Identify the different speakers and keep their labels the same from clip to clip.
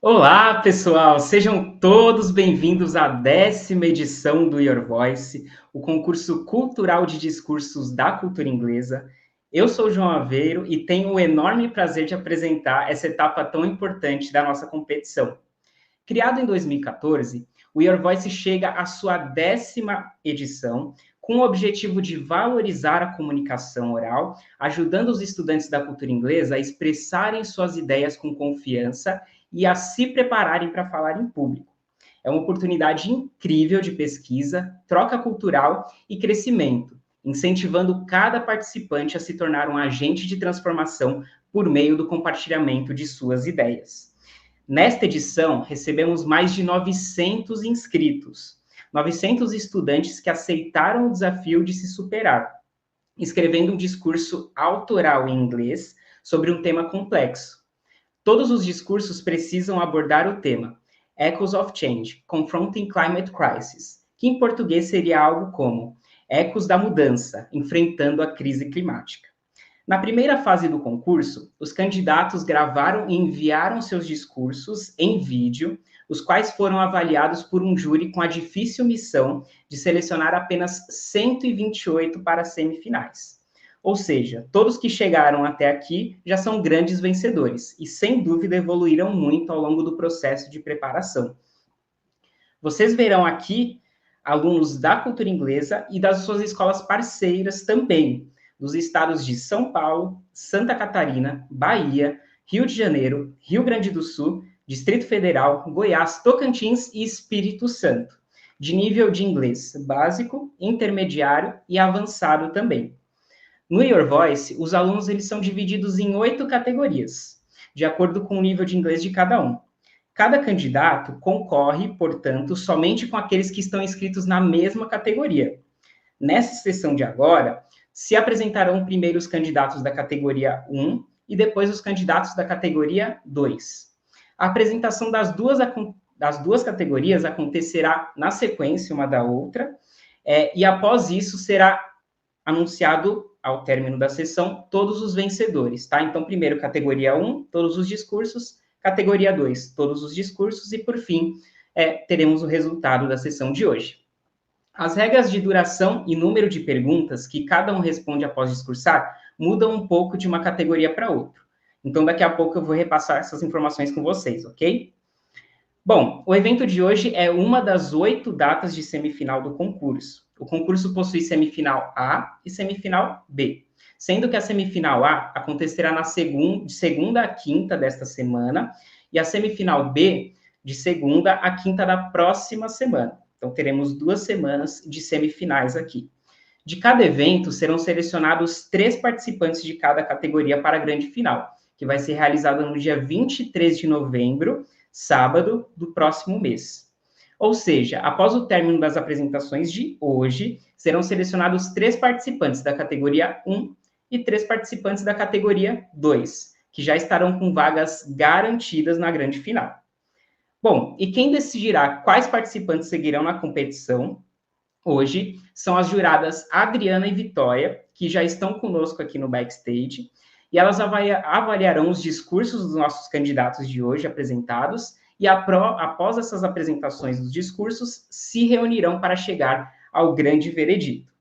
Speaker 1: Olá, pessoal! Sejam todos bem-vindos à 10ª edição do Your Voice, o concurso cultural de discursos da cultura inglesa. Eu sou o João Aveiro e tenho o enorme prazer de apresentar essa etapa tão importante da nossa competição. Criado em 2014, o Your Voice chega à sua 10ª edição, com o objetivo de valorizar a comunicação oral, ajudando os estudantes da cultura inglesa a expressarem suas ideias com confiança e a se prepararem para falar em público. É uma oportunidade incrível de pesquisa, troca cultural e crescimento, incentivando cada participante a se tornar um agente de transformação por meio do compartilhamento de suas ideias. Nesta edição, recebemos mais de 900 inscritos, 900 estudantes que aceitaram o desafio de se superar, escrevendo um discurso autoral em inglês sobre um tema complexo. Todos os discursos precisam abordar o tema Echoes of Change, Confronting Climate Crisis, que em português seria algo como Ecos da Mudança, Enfrentando a Crise Climática. Na primeira fase do concurso, os candidatos gravaram e enviaram seus discursos em vídeo, os quais foram avaliados por um júri com a difícil missão de selecionar apenas 128 para as semifinais. Ou seja, todos que chegaram até aqui já são grandes vencedores e, sem dúvida, evoluíram muito ao longo do processo de preparação. Vocês verão aqui alunos da cultura inglesa e das suas escolas parceiras também, dos estados de São Paulo, Santa Catarina, Bahia, Rio de Janeiro, Rio Grande do Sul, Distrito Federal, Goiás, Tocantins e Espírito Santo, de nível de inglês básico, intermediário e avançado também. No Your Voice, os alunos eles são divididos em 8 categorias, de acordo com o nível de inglês de cada um. Cada candidato concorre, portanto, somente com aqueles que estão inscritos na mesma categoria. Nessa sessão de agora, se apresentarão primeiro os candidatos da categoria 1 e depois os candidatos da categoria 2. A apresentação das duas categorias acontecerá na sequência uma da outra, e após isso será anunciado, ao término da sessão, todos os vencedores, tá? Então, primeiro, categoria 1, todos os discursos, categoria 2, todos os discursos, e, por fim, teremos o resultado da sessão de hoje. As regras de duração e número de perguntas que cada um responde após discursar mudam um pouco de uma categoria para outra. Então, daqui a pouco eu vou repassar essas informações com vocês, ok? Bom, o evento de hoje é uma das 8 datas de semifinal do concurso. O concurso possui semifinal A e semifinal B, sendo que a semifinal A acontecerá de segunda a quinta desta semana e a semifinal B de segunda a quinta da próxima semana. Então, teremos 2 semanas de semifinais aqui. De cada evento, serão selecionados 3 participantes de cada categoria para a grande final, que vai ser realizada no dia 23 de novembro, sábado do próximo mês. Ou seja, após o término das apresentações de hoje, serão selecionados 3 participantes da categoria 1 e 3 participantes da categoria 2, que já estarão com vagas garantidas na grande final. Bom, e quem decidirá quais participantes seguirão na competição hoje são as juradas Adriana e Vitória, que já estão conosco aqui no backstage, e elas avaliarão os discursos dos nossos candidatos de hoje apresentados, e após essas apresentações dos discursos, se reunirão para chegar ao grande veredito.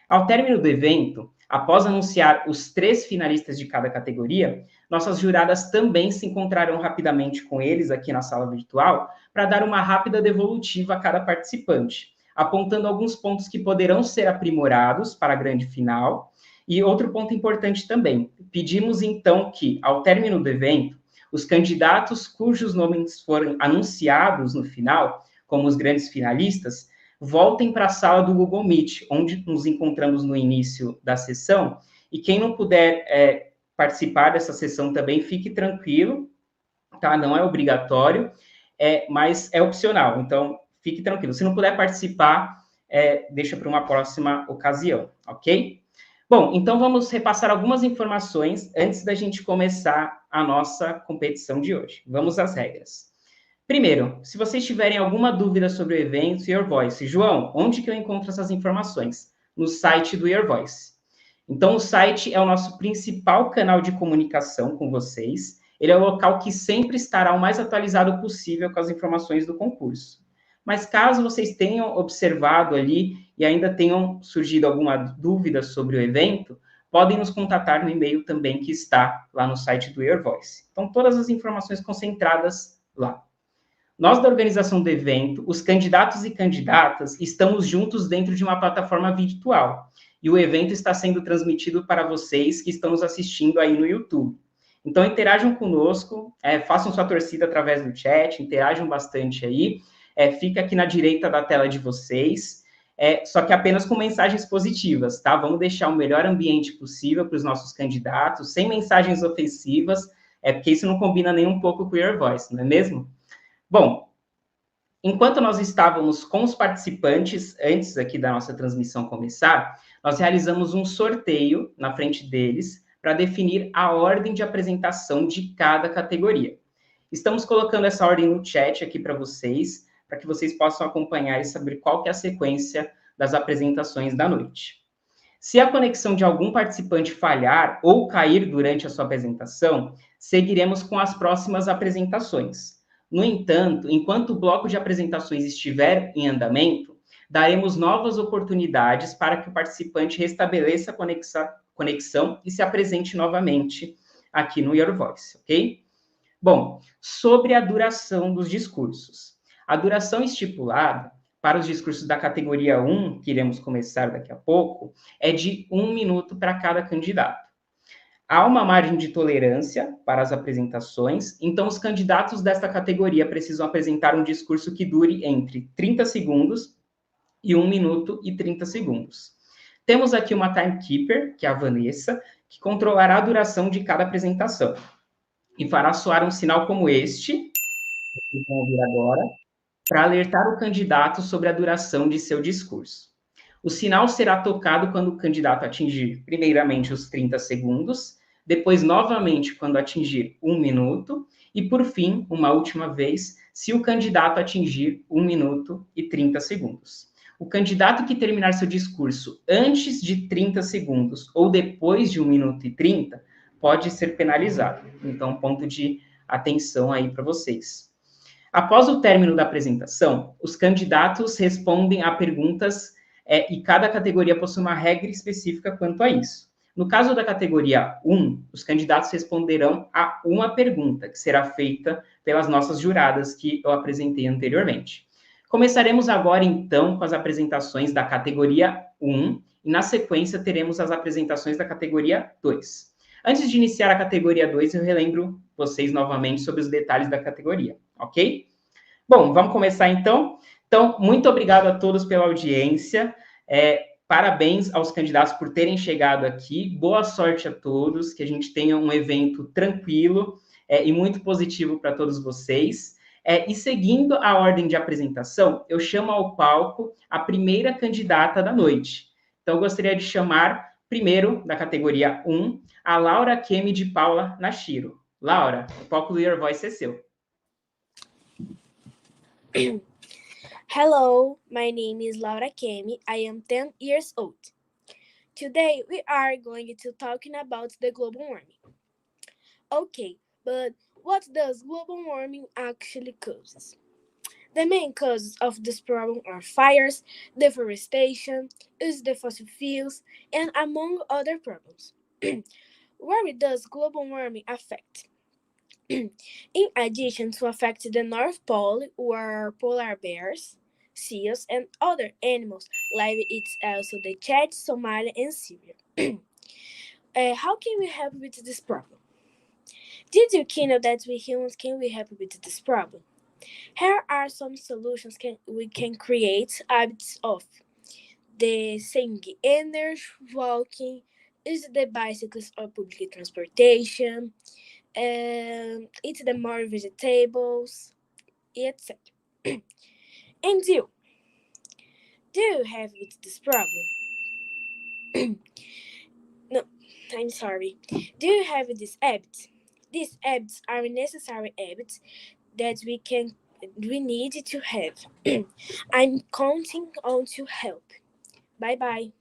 Speaker 1: Ao término do evento, após anunciar os 3 finalistas de cada categoria, nossas juradas também se encontrarão rapidamente com eles aqui na sala virtual para dar uma rápida devolutiva a cada participante, apontando alguns pontos que poderão ser aprimorados para a grande final. E outro ponto importante também, pedimos então que, ao término do evento, os candidatos cujos nomes forem anunciados no final, como os grandes finalistas, voltem para a sala do Google Meet, onde nos encontramos no início da sessão, e quem não puder participar dessa sessão também, fique tranquilo, tá? Não é obrigatório, mas é opcional, então fique tranquilo. Se não puder participar, deixa para uma próxima ocasião, ok? Bom, então vamos repassar algumas informações antes da gente começar a nossa competição de hoje. Vamos às regras. Primeiro, se vocês tiverem alguma dúvida sobre o evento Your Voice, João, onde que eu encontro essas informações? No site do Your Voice. Então, o site é o nosso principal canal de comunicação com vocês. Ele é o local que sempre estará o mais atualizado possível com as informações do concurso. Mas caso vocês tenham observado ali e ainda tenham surgido alguma dúvida sobre o evento, podem nos contatar no e-mail também que está lá no site do Your Voice. Então, todas as informações concentradas lá. Nós, da organização do evento, os candidatos e candidatas, estamos juntos dentro de uma plataforma virtual. E o evento está sendo transmitido para vocês que estão nos assistindo aí no YouTube. Então, interajam conosco, façam sua torcida através do chat, interajam bastante aí. Fica aqui na direita da tela de vocês, só que apenas com mensagens positivas, tá? Vamos deixar o melhor ambiente possível para os nossos candidatos, sem mensagens ofensivas, porque isso não combina nem um pouco com o Your Voice, não é mesmo? Bom, enquanto nós estávamos com os participantes, antes aqui da nossa transmissão começar, nós realizamos um sorteio na frente deles para definir a ordem de apresentação de cada categoria. Estamos colocando essa ordem no chat aqui para que vocês possam acompanhar e saber qual que é a sequência das apresentações da noite. Se a conexão de algum participante falhar ou cair durante a sua apresentação, seguiremos com as próximas apresentações. No entanto, enquanto o bloco de apresentações estiver em andamento, daremos novas oportunidades para que o participante restabeleça a conexão e se apresente novamente aqui no Your Voice, ok? Bom, sobre a duração dos discursos. A duração estipulada para os discursos da categoria 1, que iremos começar daqui a pouco, é de 1 minuto para cada candidato. Há uma margem de tolerância para as apresentações, então os candidatos desta categoria precisam apresentar um discurso que dure entre 30 segundos e 1 minuto e 30 segundos. Temos aqui uma timekeeper, que é a Vanessa, que controlará a duração de cada apresentação e fará soar um sinal como este, que vocês vão ouvir agora, para alertar o candidato sobre a duração de seu discurso. O sinal será tocado quando o candidato atingir, primeiramente, os 30 segundos, depois, novamente, quando atingir 1 minuto, e, por fim, uma última vez, se o candidato atingir 1 minuto e 30 segundos. O candidato que terminar seu discurso antes de 30 segundos ou depois de 1 minuto e 30 pode ser penalizado. Então, ponto de atenção aí para vocês. Após o término da apresentação, os candidatos respondem a perguntas e cada categoria possui uma regra específica quanto a isso. No caso da categoria 1, os candidatos responderão a uma pergunta, que será feita pelas nossas juradas que eu apresentei anteriormente. Começaremos agora, então, com as apresentações da categoria 1, e na sequência teremos as apresentações da categoria 2. Antes de iniciar a categoria 2, eu relembro vocês novamente sobre os detalhes da categoria, ok? Bom, vamos começar então? Então, muito obrigado a todos pela audiência. Parabéns aos candidatos por terem chegado aqui. Boa sorte a todos, que a gente tenha um evento tranquilo e muito positivo para todos vocês. E seguindo a ordem de apresentação, eu chamo ao palco a primeira candidata da noite. Então, eu gostaria de chamar, primeiro, da categoria 1, a Laura Akemi de Paula Nashiro. Laura, o palco do Your Voice é seu.
Speaker 2: Hello, my name is Laura Akemi. I am 10 years old. Today we are going to talking about the global warming. Okay, but what does global warming actually cause? The main causes of this problem are fires, deforestation, use of fossil fuels, and among other problems. Where does global warming affect? In addition to affect the North Pole, where polar bears, seals, and other animals live, it's also the Chad, Somalia, and Syria. How can we help with this problem? Did you know that we humans can we help with this problem? Here are some solutions we can create habits of the saying energy, walking, use the bicycles or public transportation, eat the more vegetables, etc. And you, do you have with this problem? No, I'm sorry. Do you have these habits? These habits are necessary habits that we need to have. I'm counting on to help. Bye bye.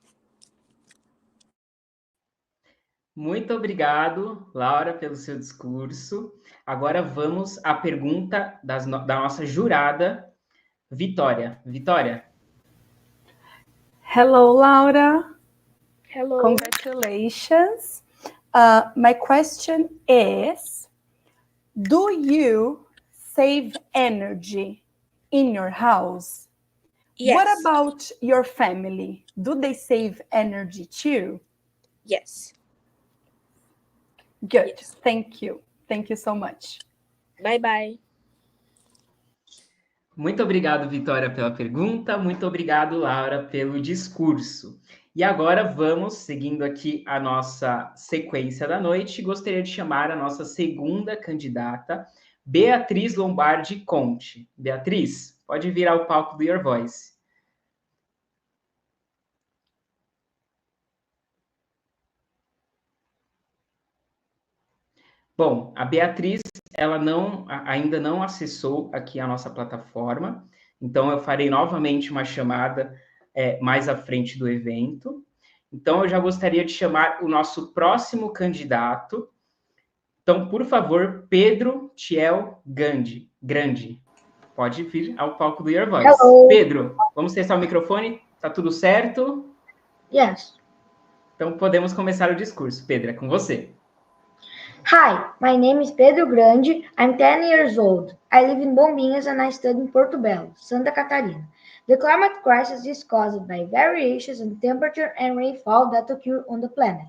Speaker 1: Muito obrigado, Laura, pelo seu discurso. Agora vamos à pergunta da nossa jurada, Vitória. Vitória.
Speaker 3: Hello, Laura.
Speaker 2: Hello.
Speaker 3: Congratulations. My question is, do you save energy in your house?
Speaker 2: Yes.
Speaker 3: What about your family? Do they save energy too?
Speaker 2: Yes.
Speaker 3: Good.
Speaker 2: Yes.
Speaker 3: Thank you. Thank you so much.
Speaker 2: Bye-bye.
Speaker 1: Muito obrigado, Vitória, pela pergunta. Muito obrigado, Laura, pelo discurso. E agora vamos, seguindo aqui a nossa sequência da noite, gostaria de chamar a nossa segunda candidata, Beatriz Lombardi Conte. Beatriz, pode vir ao palco do Your Voice. Bom, a Beatriz, ela ainda não acessou aqui a nossa plataforma, então eu farei novamente uma chamada mais à frente do evento. Então, eu já gostaria de chamar o nosso próximo candidato. Então, por favor, Pedro Grandi. Pode vir ao palco do Your Voice.
Speaker 4: Hello.
Speaker 1: Pedro, vamos testar o microfone? Tá tudo certo?
Speaker 4: Yes.
Speaker 1: Então, podemos começar o discurso. Pedro, é com você.
Speaker 4: Hi, my name is Pedro Grandi. I'm 10 years old. I live in Bombinhas and I study in Porto Belo, Santa Catarina. The climate crisis is caused by variations in temperature and rainfall that occur on the planet.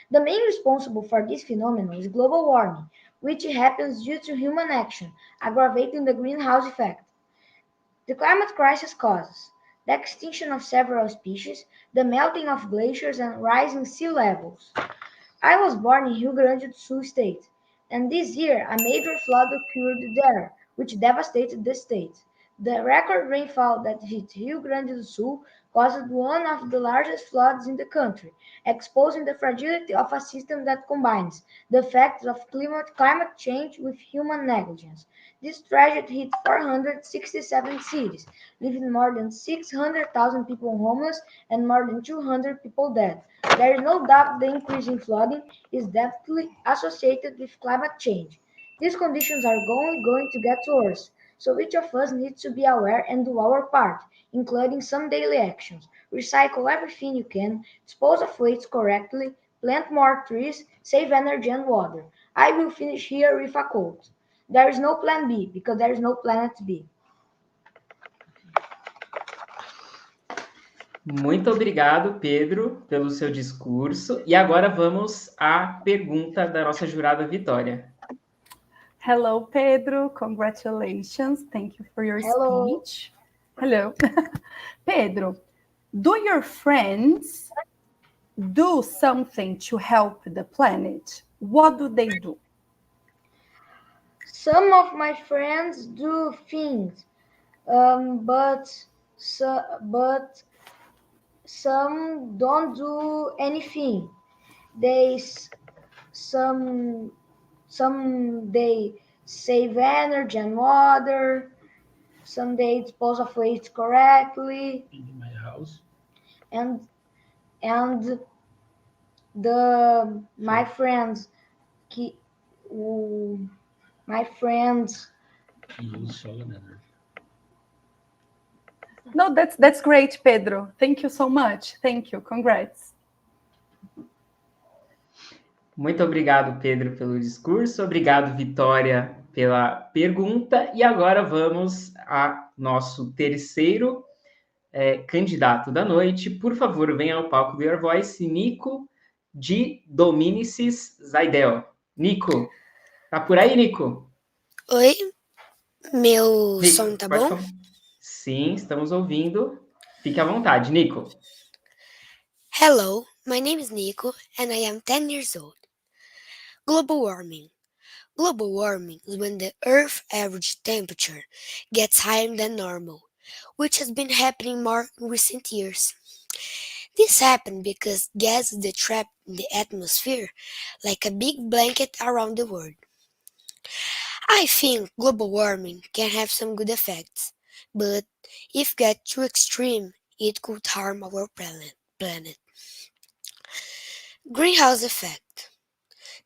Speaker 4: The main responsible for this phenomenon is global warming, which happens due to human action, aggravating the greenhouse effect. The climate crisis causes the extinction of several species, the melting of glaciers, and rising sea levels. I was born in Rio Grande do Sul state, and this year a major flood occurred there, which devastated the state. The record rainfall that hit Rio Grande do Sul caused one of the largest floods in the country, exposing the fragility of a system that combines the effects of climate change with human negligence. This tragedy hit 467 cities, leaving more than 600,000 people homeless and more than 200 people dead. There is no doubt the increase in flooding is definitely associated with climate change. These conditions are only going to get worse, so each of us needs to be aware and do our part, including some daily actions. Recycle everything you can, dispose of waste correctly, plant more trees, save energy and water. I will finish here with a quote. There is no plan B because there is no planet B.
Speaker 1: Muito obrigado, Pedro, pelo seu discurso. E agora vamos à pergunta da nossa jurada Vitória.
Speaker 3: Hello, Pedro. Congratulations. Thank you for your
Speaker 4: Hello.
Speaker 3: speech. Hello. Pedro, do your friends do something to help the planet? What do they do?
Speaker 4: Some of my friends do things, but some don't do anything. They some they save energy and water. Some they dispose of waste correctly.
Speaker 5: In my house.
Speaker 4: And my friends
Speaker 5: Use solar energy.
Speaker 3: No, that's great, Pedro. Thank you so much. Thank you. Congrats.
Speaker 1: Muito obrigado, Pedro, pelo discurso. Obrigado, Vitória, pela pergunta. E agora vamos a nosso terceiro candidato da noite. Por favor, venha ao palco do Your Voice, Nico de Dominicis Zaidel. Nico, tá por aí, Nico?
Speaker 6: Oi, meu
Speaker 1: Nico,
Speaker 6: som tá
Speaker 1: pode
Speaker 6: bom?
Speaker 1: falar? Sim, estamos ouvindo. Fique à vontade, Nico.
Speaker 6: Hello, my name is Nico and I am 10 years old. Global warming. Global warming is when the Earth's average temperature gets higher than normal, which has been happening more in recent years. This happened because gases are trapped in the atmosphere like a big blanket around the world. I think global warming can have some good effects, but if get too extreme, it could harm our planet. Greenhouse effect.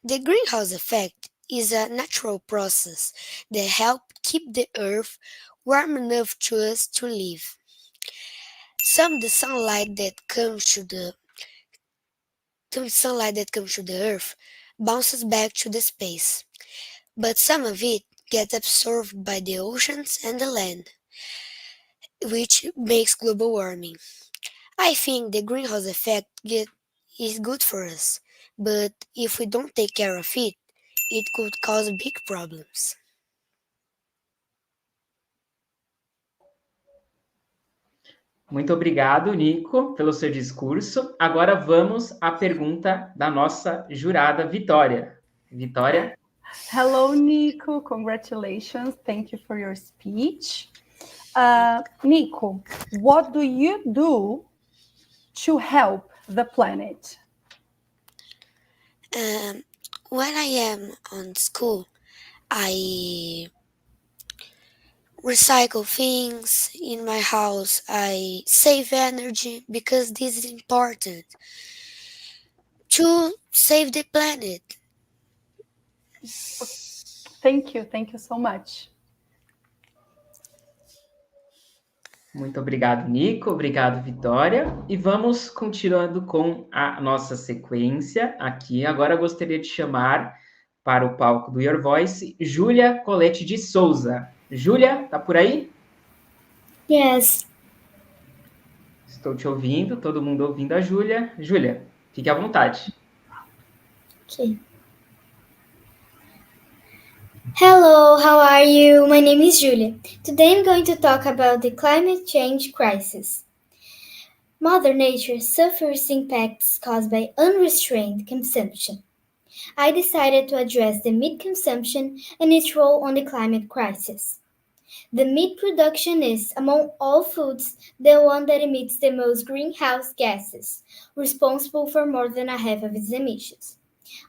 Speaker 6: The greenhouse effect is a natural process that helps keep the earth warm enough to us to live. Some of the sunlight that comes to the earth bounces back to the space, but some of it gets absorbed by the oceans and the land, which makes global warming. I think the greenhouse is good for us, but if we don't take care of it, it could cause big problems.
Speaker 1: Muito obrigado, Nico, pelo seu discurso. Agora vamos à pergunta da nossa jurada, Vitória. Vitória?
Speaker 3: Hello, Nico. Congratulations. Thank you for your speech. Nico, what do you do to help the planet?
Speaker 6: When I am on school, I recycle things in my house. I save energy because this is important to save the planet.
Speaker 3: Thank you. Thank you so much.
Speaker 1: Muito obrigado, Nico. Obrigado, Vitória. E vamos continuando com a nossa sequência aqui. Agora eu gostaria de chamar para o palco do Your Voice, Júlia Colete de Souza. Júlia, tá por aí?
Speaker 7: Yes.
Speaker 1: Estou te ouvindo, todo mundo ouvindo a Júlia. Júlia, fique à vontade.
Speaker 7: Okay. Hello, how are you? My name is Julia. Today I'm going to talk about the climate change crisis. Mother Nature suffers impacts caused by unrestrained consumption. I decided to address the meat consumption and its role on the climate crisis. The meat production is, among all foods, the one that emits the most greenhouse gases, responsible for more than a half of its emissions.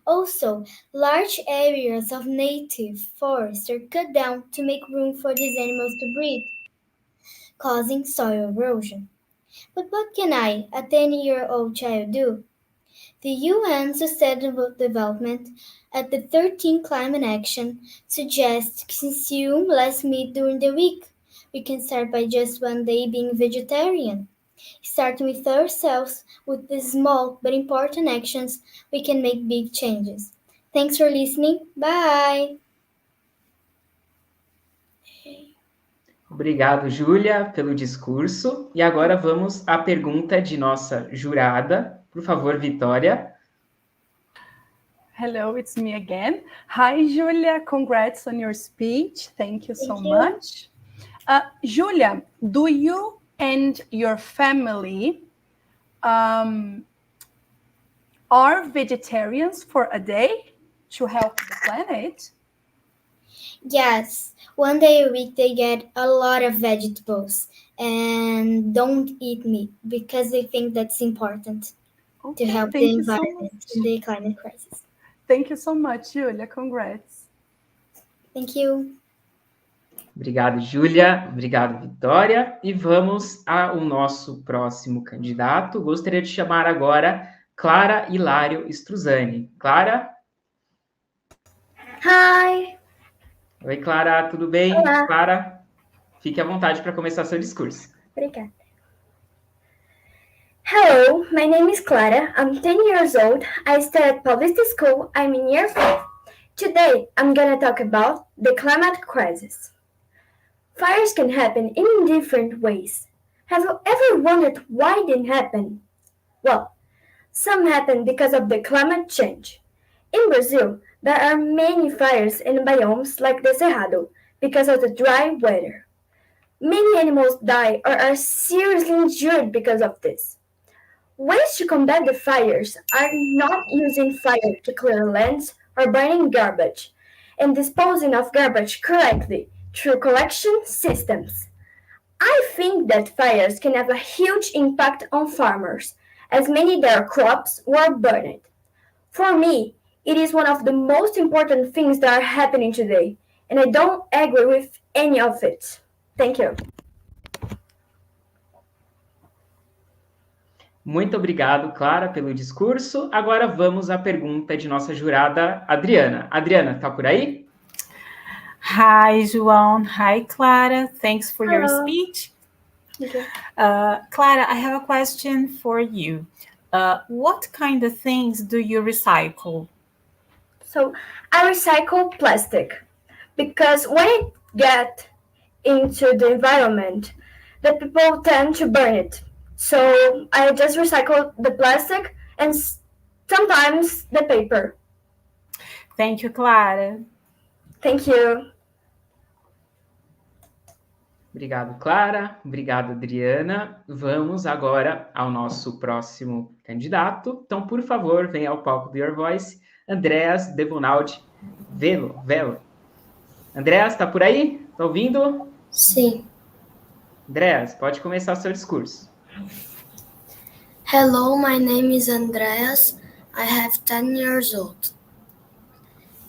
Speaker 7: Also, large areas of native forest are cut down to make room for these animals to breed, causing soil erosion. But what can I, a 10-year-old child, do? The UN Sustainable Development at the 13th Climate Action suggests consume less meat during the week. We can start by just one day being vegetarian. Starting with ourselves, with these small but important actions, we can make big changes. Thanks for listening. Bye!
Speaker 1: Obrigado, Júlia, pelo discurso. E agora vamos à pergunta de nossa jurada. Por favor, Vitória.
Speaker 3: Hello, it's me again. Hi, Julia. Congrats on your speech. Thank you so much. Julia, do you and your family are vegetarians for a day to help the planet?
Speaker 7: Yes, one day a week they get a lot of vegetables and don't eat meat because they think that's important to help the environment in the climate crisis.
Speaker 3: Thank you so much, Julia. Congrats.
Speaker 7: Thank you.
Speaker 1: Obrigado, Júlia. Obrigado, Vitória. E vamos ao nosso próximo candidato. Gostaria de chamar agora Clara Hilário Struzani. Clara?
Speaker 4: Hi!
Speaker 1: Oi, Clara, tudo bem?
Speaker 4: Olá.
Speaker 1: Clara, fique à vontade para começar seu discurso.
Speaker 4: Obrigada. Hello, my name is Clara. I'm 10 years old. I study at public school. I'm in year 5. Today, I'm gonna talk about the climate crisis. Fires can happen in different ways. Have you ever wondered why they happen? Well, some happen because of the climate change. In Brazil, there are many fires in biomes like the Cerrado because of the dry weather. Many animals die or are seriously injured because of this. Ways to combat the fires are not using fire to clear lands or burning garbage, and disposing of garbage correctly through collection systems. I think that fires can have a huge impact on farmers, as many of their crops were burned. For me, it is one of the most important things that are happening today, and I don't agree with any of it. Thank you.
Speaker 1: Muito obrigado, Clara, pelo discurso. Agora vamos à pergunta de nossa jurada, Adriana. Adriana, tá por aí?
Speaker 8: Hi, João. Hi, Clara. Thanks for your
Speaker 7: Hello.
Speaker 8: speech.
Speaker 7: Okay.
Speaker 8: Clara, I have a question for you. What kind of things do you recycle?
Speaker 9: So I recycle plastic because when it gets into the environment, the people tend to burn it. So I just recycle the plastic and sometimes the paper.
Speaker 8: Thank you, Clara.
Speaker 9: Thank you.
Speaker 1: Obrigado, Clara. Obrigado, Adriana. Vamos agora ao nosso próximo candidato. Então, por favor, venha ao palco do Your Voice, Andreas Devonaldi Velo. Andreas, está por aí? Está ouvindo?
Speaker 6: Sim.
Speaker 1: Andreas, pode começar o seu discurso.
Speaker 6: Hello, my name is Andreas. I have 10 years old.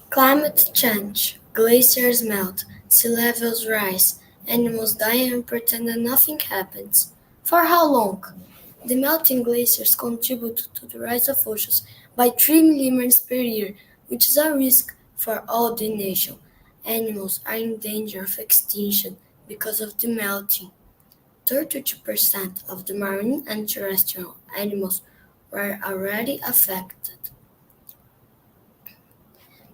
Speaker 6: Climate change, glaciers melt, sea levels rise, animals die and pretend that nothing happens. For how long? The melting glaciers contribute to the rise of oceans by 3 millimeters per year, which is a risk for all the nation. Animals are in danger of extinction because of the melting. 32% of the marine and terrestrial animals were already affected.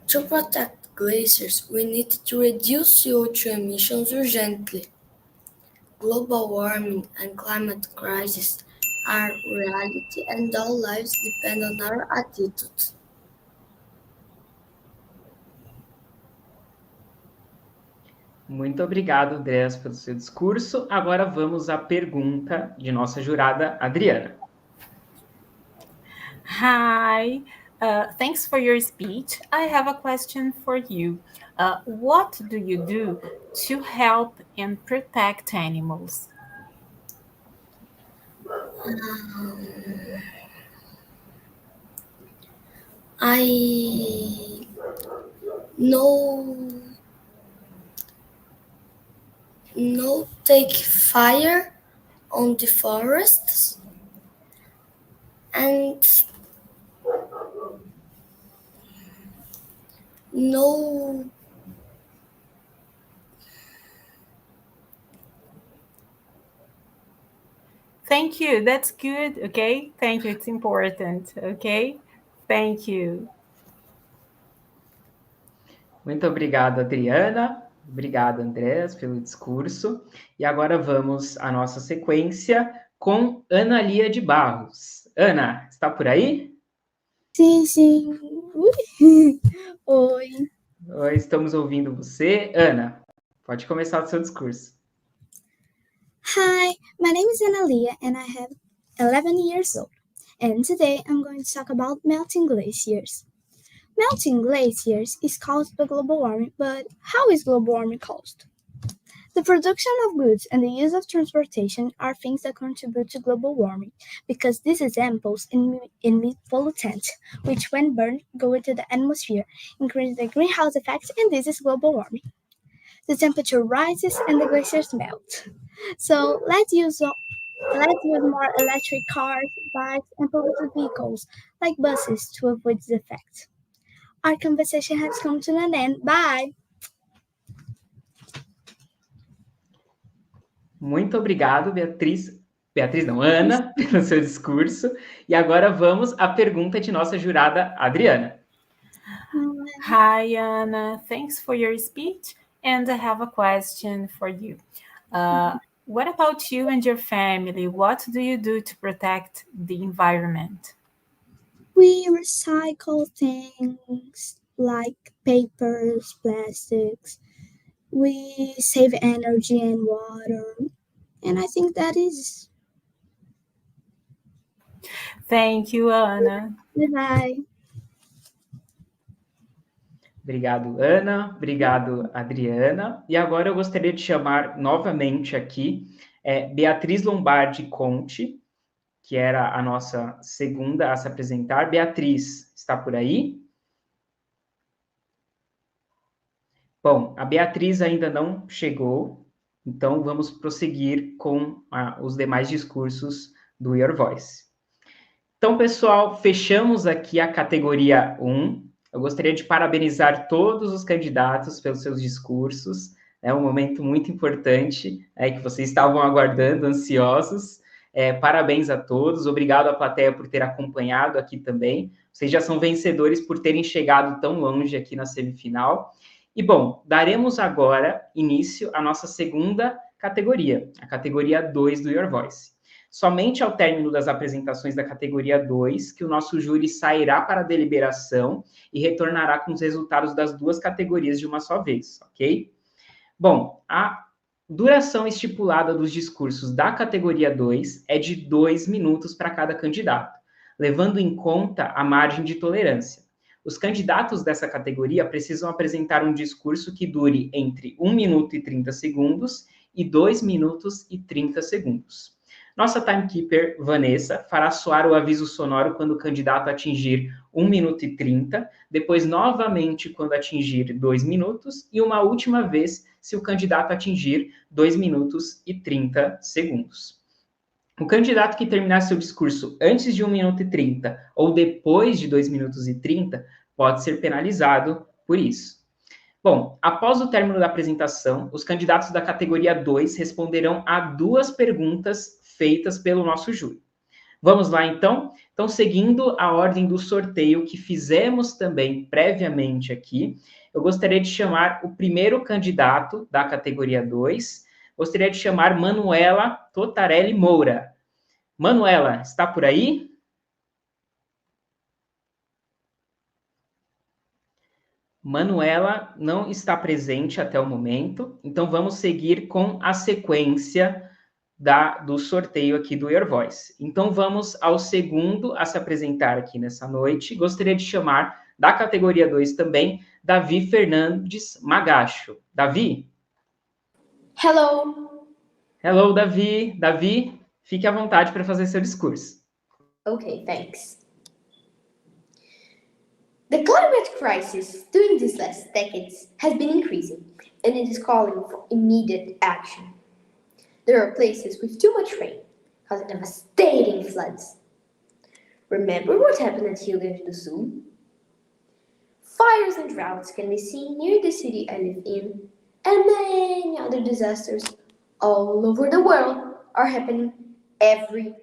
Speaker 6: To protect glaciers, we need to reduce CO2 emissions urgently. Global warming and climate crisis are reality and our lives depend on our attitudes.
Speaker 1: Muito obrigado, Andreas, pelo seu discurso. Agora vamos à pergunta de nossa jurada, Adriana.
Speaker 8: Hi. Thanks for your speech. I have a question for you. What do you do to help and protect animals?
Speaker 6: I no take fire on the forests and no
Speaker 8: Thank you. That's good. Okay. Thank you. It's important. Okay. Thank you.
Speaker 1: Muito obrigado, Adriana. Obrigado, Andrés, pelo discurso. E agora vamos à nossa sequência com Ana Lia de Barros. Ana, está por aí?
Speaker 2: Sim, sim. Oi.
Speaker 1: Oi, estamos ouvindo você. Ana, pode começar o seu discurso.
Speaker 2: Hi, my name is Analia and I have 11 years old. And today I'm going to talk about melting glaciers. Melting glaciers is caused by global warming, but how is global warming caused? The production of goods and the use of transportation are things that contribute to global warming, because these examples emit pollutants, which when burned go into the atmosphere, increasing the greenhouse effect, and this is global warming. The temperature rises and the glaciers melt. So let's use more electric cars, bikes, and polluted vehicles like buses to avoid this effect. Our conversation has come to an end. Bye!
Speaker 1: Muito obrigado, Beatriz não, Ana, pelo seu discurso. E agora vamos à pergunta de nossa jurada, Adriana.
Speaker 8: Hi, Anna. Thanks for your speech. And I have a question for you. What about you and your family? What do you do to protect the environment?
Speaker 2: We recycle things like papers, plastics. We save energy and water. And I think that is.
Speaker 8: Thank you, Anna.
Speaker 2: Bye.
Speaker 1: Obrigado, Ana. Obrigado, Adriana. E agora eu gostaria de chamar novamente aqui Beatriz Lombardi Conte, que era a nossa segunda a se apresentar. Beatriz, está por aí? Bom, a Beatriz ainda não chegou, então vamos prosseguir com os demais discursos do Your Voice. Então, pessoal, fechamos aqui a categoria 1. Eu gostaria de parabenizar todos os candidatos pelos seus discursos. É um momento muito importante que vocês estavam aguardando, ansiosos. Parabéns a todos. Obrigado à plateia por ter acompanhado aqui também. Vocês já são vencedores por terem chegado tão longe aqui na semifinal. E, bom, daremos agora início à nossa segunda categoria, a categoria 2 do Your Voice. Somente ao término das apresentações da categoria 2, que o nosso júri sairá para a deliberação e retornará com os resultados das duas categorias de uma só vez, ok? Bom, a duração estipulada dos discursos da categoria 2 é de 2 minutos para cada candidato, levando em conta a margem de tolerância. Os candidatos dessa categoria precisam apresentar um discurso que dure entre 1 minuto e 30 segundos e 2 minutos e 30 segundos. Nossa timekeeper, Vanessa, fará soar o aviso sonoro quando o candidato atingir 1 minuto e 30, depois novamente quando atingir 2 minutos e uma última vez se o candidato atingir 2 minutos e 30 segundos. O candidato que terminar seu discurso antes de 1 minuto e 30 ou depois de 2 minutos e 30 pode ser penalizado por isso. Bom, após o término da apresentação, os candidatos da categoria 2 responderão a 2 perguntas feitas pelo nosso júri. Vamos lá, então? Então, seguindo a ordem do sorteio que fizemos também previamente aqui, eu gostaria de chamar o primeiro candidato da categoria 2. Gostaria de chamar Manuela Totarelli Moura. Manuela, está por aí? Manuela não está presente até o momento, então vamos seguir com a sequência do sorteio aqui do Your Voice. Então vamos ao segundo a se apresentar aqui nessa noite. Gostaria de chamar da categoria 2 também, Davi Fernandes Magacho. Davi?
Speaker 10: Hello.
Speaker 1: Hello, Davi. Davi, fique à vontade para fazer seu discurso.
Speaker 10: Okay, thanks. The climate crisis during these last decades has been increasing, and it is calling for immediate action. There are places with too much rain, causing devastating floods. Remember what happened at Rio Grande do Sul? Fires and droughts can be seen near the city I live in, and many other disasters all over the world are happening every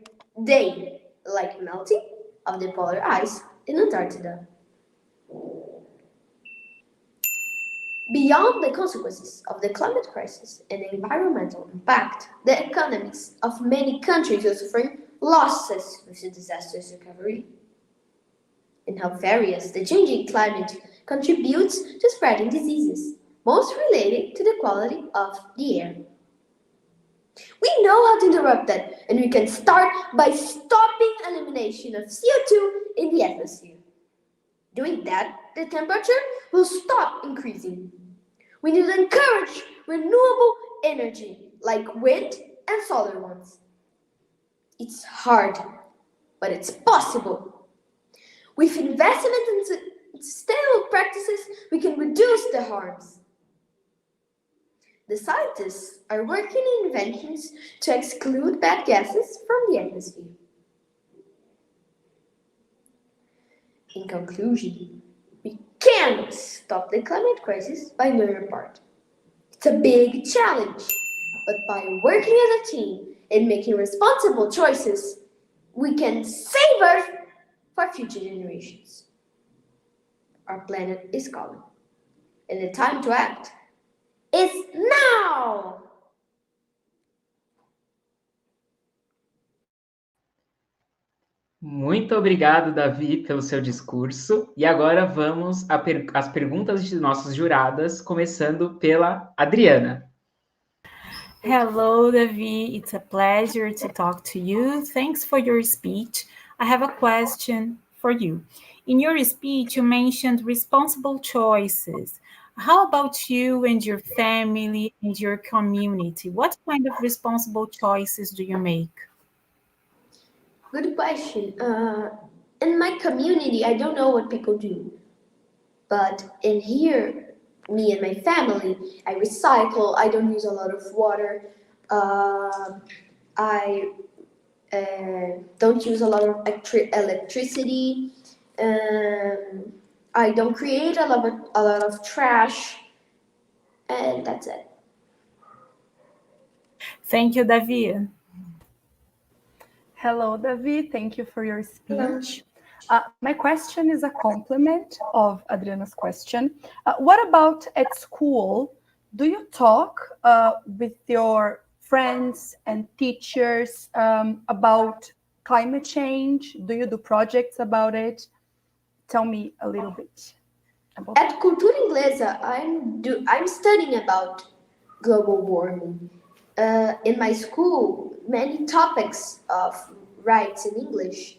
Speaker 10: day, like melting of the polar ice in Antarctica. Beyond the consequences of the climate crisis and the environmental impact, the economies of many countries are suffering losses with the disaster's recovery. And how various the changing climate contributes to spreading diseases, most related to the quality of the air. We know how to interrupt that, and we can start by stopping elimination of CO2 in the atmosphere. Doing that, the temperature will stop increasing. We need to encourage renewable energy, like wind and solar ones. It's hard, but it's possible. With investment in sustainable practices, we can reduce the harms. The scientists are working on inventions to exclude bad gases from the atmosphere. In conclusion, we can stop the climate crisis by doing our part. It's a big challenge, but by working as a team and making responsible choices, we can save Earth for future generations. Our planet is calling, and the time to act is now!
Speaker 1: Muito obrigado, Davi, pelo seu discurso. E agora vamos às perguntas de nossas juradas, começando pela Adriana.
Speaker 8: Hello, Davi. It's a pleasure to talk to you. Thanks for your speech. I have a question for you. In your speech, you mentioned responsible choices. How about you and your family and your community? What kind of responsible choices do you make?
Speaker 10: Good question. In my community, I don't know what people do. But in here, me and my family, I recycle, I don't use a lot of water. I don't use a lot of electricity. I don't create a lot of trash, and that's it.
Speaker 8: Thank you, Davi.
Speaker 3: Hello, Davi. Thank you for your speech. My question is a complement of Adriana's question. What about at school? Do you talk with your friends and teachers about climate change? Do you do projects about it? Tell me a little bit about
Speaker 10: At Cultura Inglesa, I'm studying about global warming. In my school, many topics of rights in English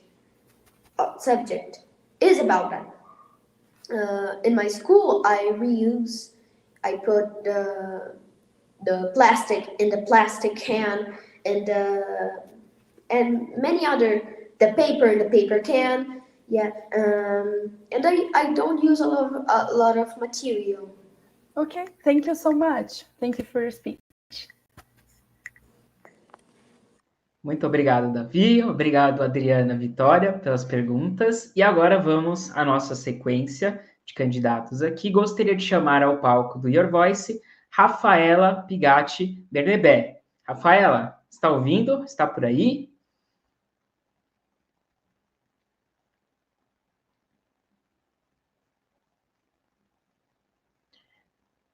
Speaker 10: subject is about that. In my school, I put the plastic in the plastic can, and many other, the paper in the paper can. Yeah, and I don't use a lot of material.
Speaker 3: Okay, thank you so much. Thank you for your speech.
Speaker 1: Muito obrigado, Davi. Obrigado, Adriana, Vitória, pelas perguntas. E agora vamos à nossa sequência de candidatos aqui. Gostaria de chamar ao palco do Your Voice Rafaela Pigatti Bernabé. Rafaela, está ouvindo? Está por aí?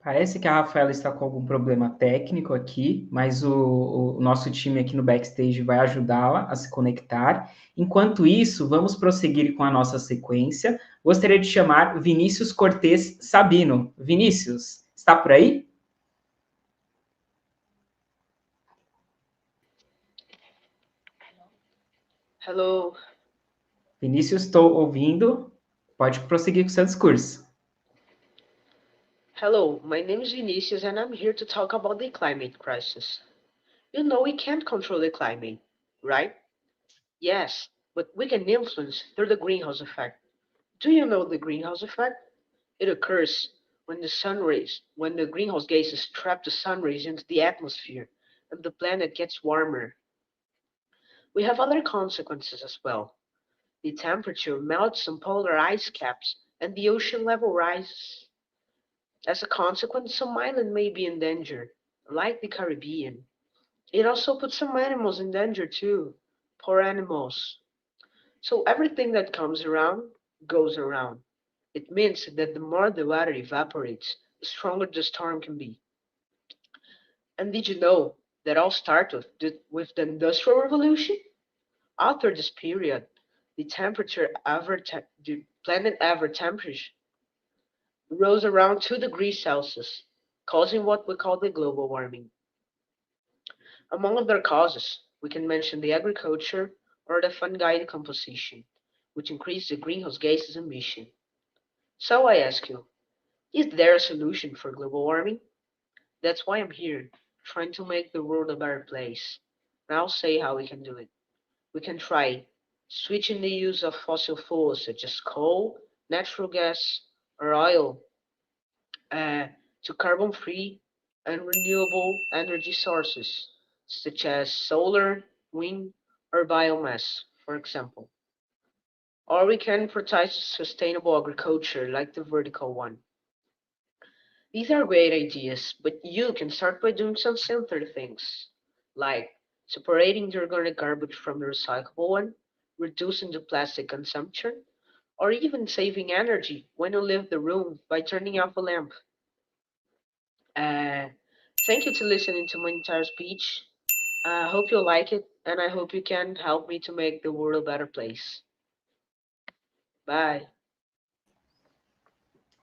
Speaker 1: Parece que a Rafaela está com algum problema técnico aqui, mas o nosso time aqui no backstage vai ajudá-la a se conectar. Enquanto isso, vamos prosseguir com a nossa sequência. Gostaria de chamar Vinicius Cortes Sabino. Vinícius, está por aí?
Speaker 11: Hello.
Speaker 1: Vinícius, estou ouvindo. Pode prosseguir com o seu discurso.
Speaker 11: Hello, my name is Vinicius and I'm here to talk about the climate crisis. You know we can't control the climate, right? Yes, but we can influence through the greenhouse effect. Do you know the greenhouse effect? It occurs when when the greenhouse gases trap the sun rays into the atmosphere and the planet gets warmer. We have other consequences as well. The temperature melts some polar ice caps and the ocean level rises. As a consequence, some island may be in danger, like the Caribbean. It also puts some animals in danger too. Poor animals. So everything that comes around goes around. It means that the more the water evaporates, the stronger the storm can be. And did you know that all started with the Industrial Revolution? After this period, the planet average temperature rose around 2 degrees Celsius, causing what we call the global warming. Among other causes, we can mention the agriculture or the fungi decomposition, which increase the greenhouse gases emission. So I ask you, is there a solution for global warming? That's why I'm here, trying to make the world a better place. And I'll say how we can do it. We can try switching the use of fossil fuels such as coal, natural gas, or oil to carbon-free and renewable energy sources, such as solar, wind, or biomass, for example. Or we can prioritize sustainable agriculture like the vertical one. These are great ideas, but you can start by doing some simpler things, like separating the organic garbage from the recyclable one, reducing the plastic consumption, or even saving energy when you leave the room by turning off a lamp. Uh, Thank you to listening to my entire speech. I hope you like it, and I hope you can help me to make the world a better place. Bye.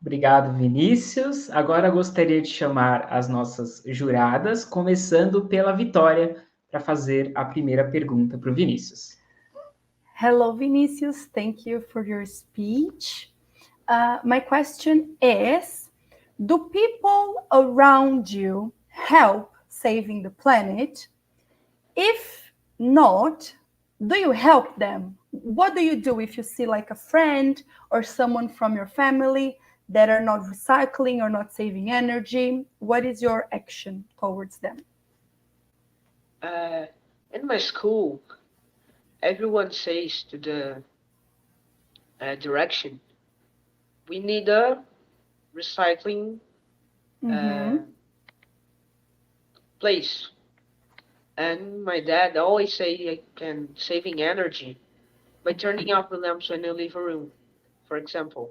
Speaker 1: Obrigado, Vinícius. Agora gostaria de chamar as nossas juradas, começando pela Vitória, para fazer a primeira pergunta para o Vinícius.
Speaker 3: Hello, Vinicius. Thank you for your speech. My question is, do people around you help saving the planet? If not, do you help them? What do you do if you see like a friend or someone from your family that are not recycling or not saving energy? What is your action towards them?
Speaker 11: In my school, Everyone says to the direction, we need a recycling uh,
Speaker 3: Mm-hmm.
Speaker 11: place. And my dad always say I can saving energy by turning off the lamps when you leave a room, for example.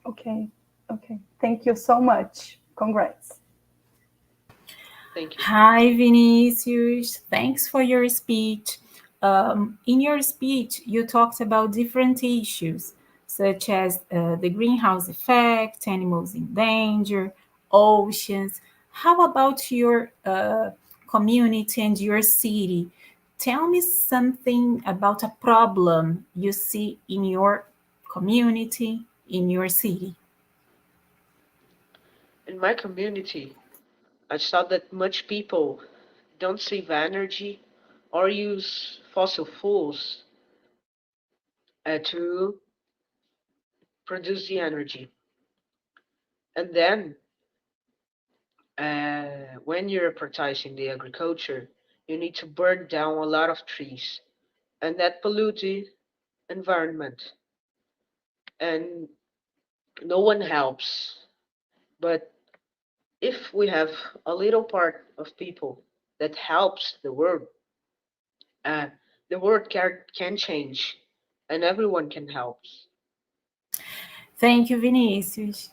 Speaker 3: Okay. Okay. Thank you so much. Congrats.
Speaker 11: Thank you.
Speaker 8: Hi, Vinicius. Thanks for your speech. In your speech, you talked about different issues, such as the greenhouse effect, animals in danger, oceans. How about your community and your city? Tell me something about a problem you see in your community, in your city.
Speaker 11: In my community, I saw that much people don't save energy or use fossil fuels to produce the energy. And then, when you're prioritizing the agriculture, you need to burn down a lot of trees, and that pollute the environment. And no one helps. But if we have a little part of people that helps uh, the world can change, and everyone can help.
Speaker 8: Thank you, Vinicius.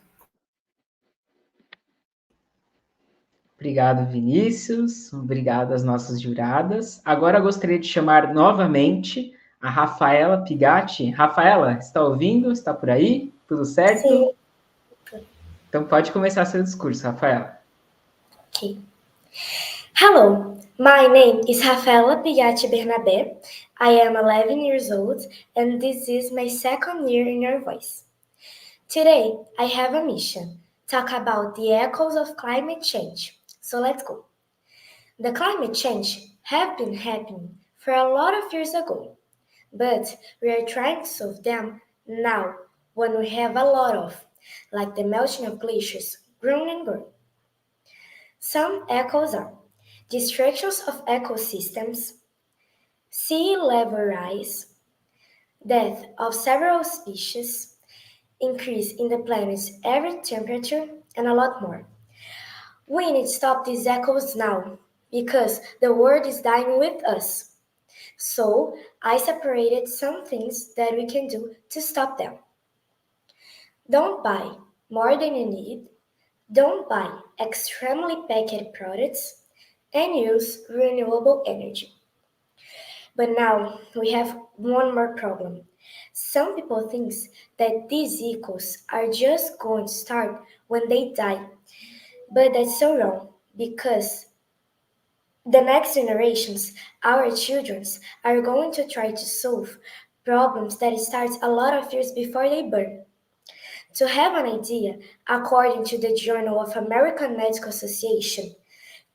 Speaker 1: Obrigado, Vinícius. Obrigado às nossas juradas. Agora gostaria de chamar novamente a Rafaela Pigatti. Rafaela, está ouvindo? Está por aí? Tudo certo?
Speaker 7: Sim.
Speaker 1: Então pode começar seu discurso, Rafaela.
Speaker 7: Okay. Hello, my name is Rafaela Pigatti Bernabé. I am 11 years old and this is my second year in your voice. Today, I have a mission, talk about the echoes of climate change. So let's go. The climate change have been happening for a lot of years ago, but we are trying to solve them now when we have a lot of, like the melting of glaciers, grown and burn. Some echoes are destructions of ecosystems, sea level rise, death of several species, increase in the planet's average temperature, and a lot more. We need to stop these echoes now because the world is dying with us. So I separated some things that we can do to stop them. Don't buy more than you need, don't buy extremely packed products, and use renewable energy. But now we have one more problem. Some people think that these echoes are just going to start when they die, but that's so wrong because the next generations, our childrens, are going to try to solve problems that start a lot of years before they burn. To have an idea, according to the Journal of American Medical Association,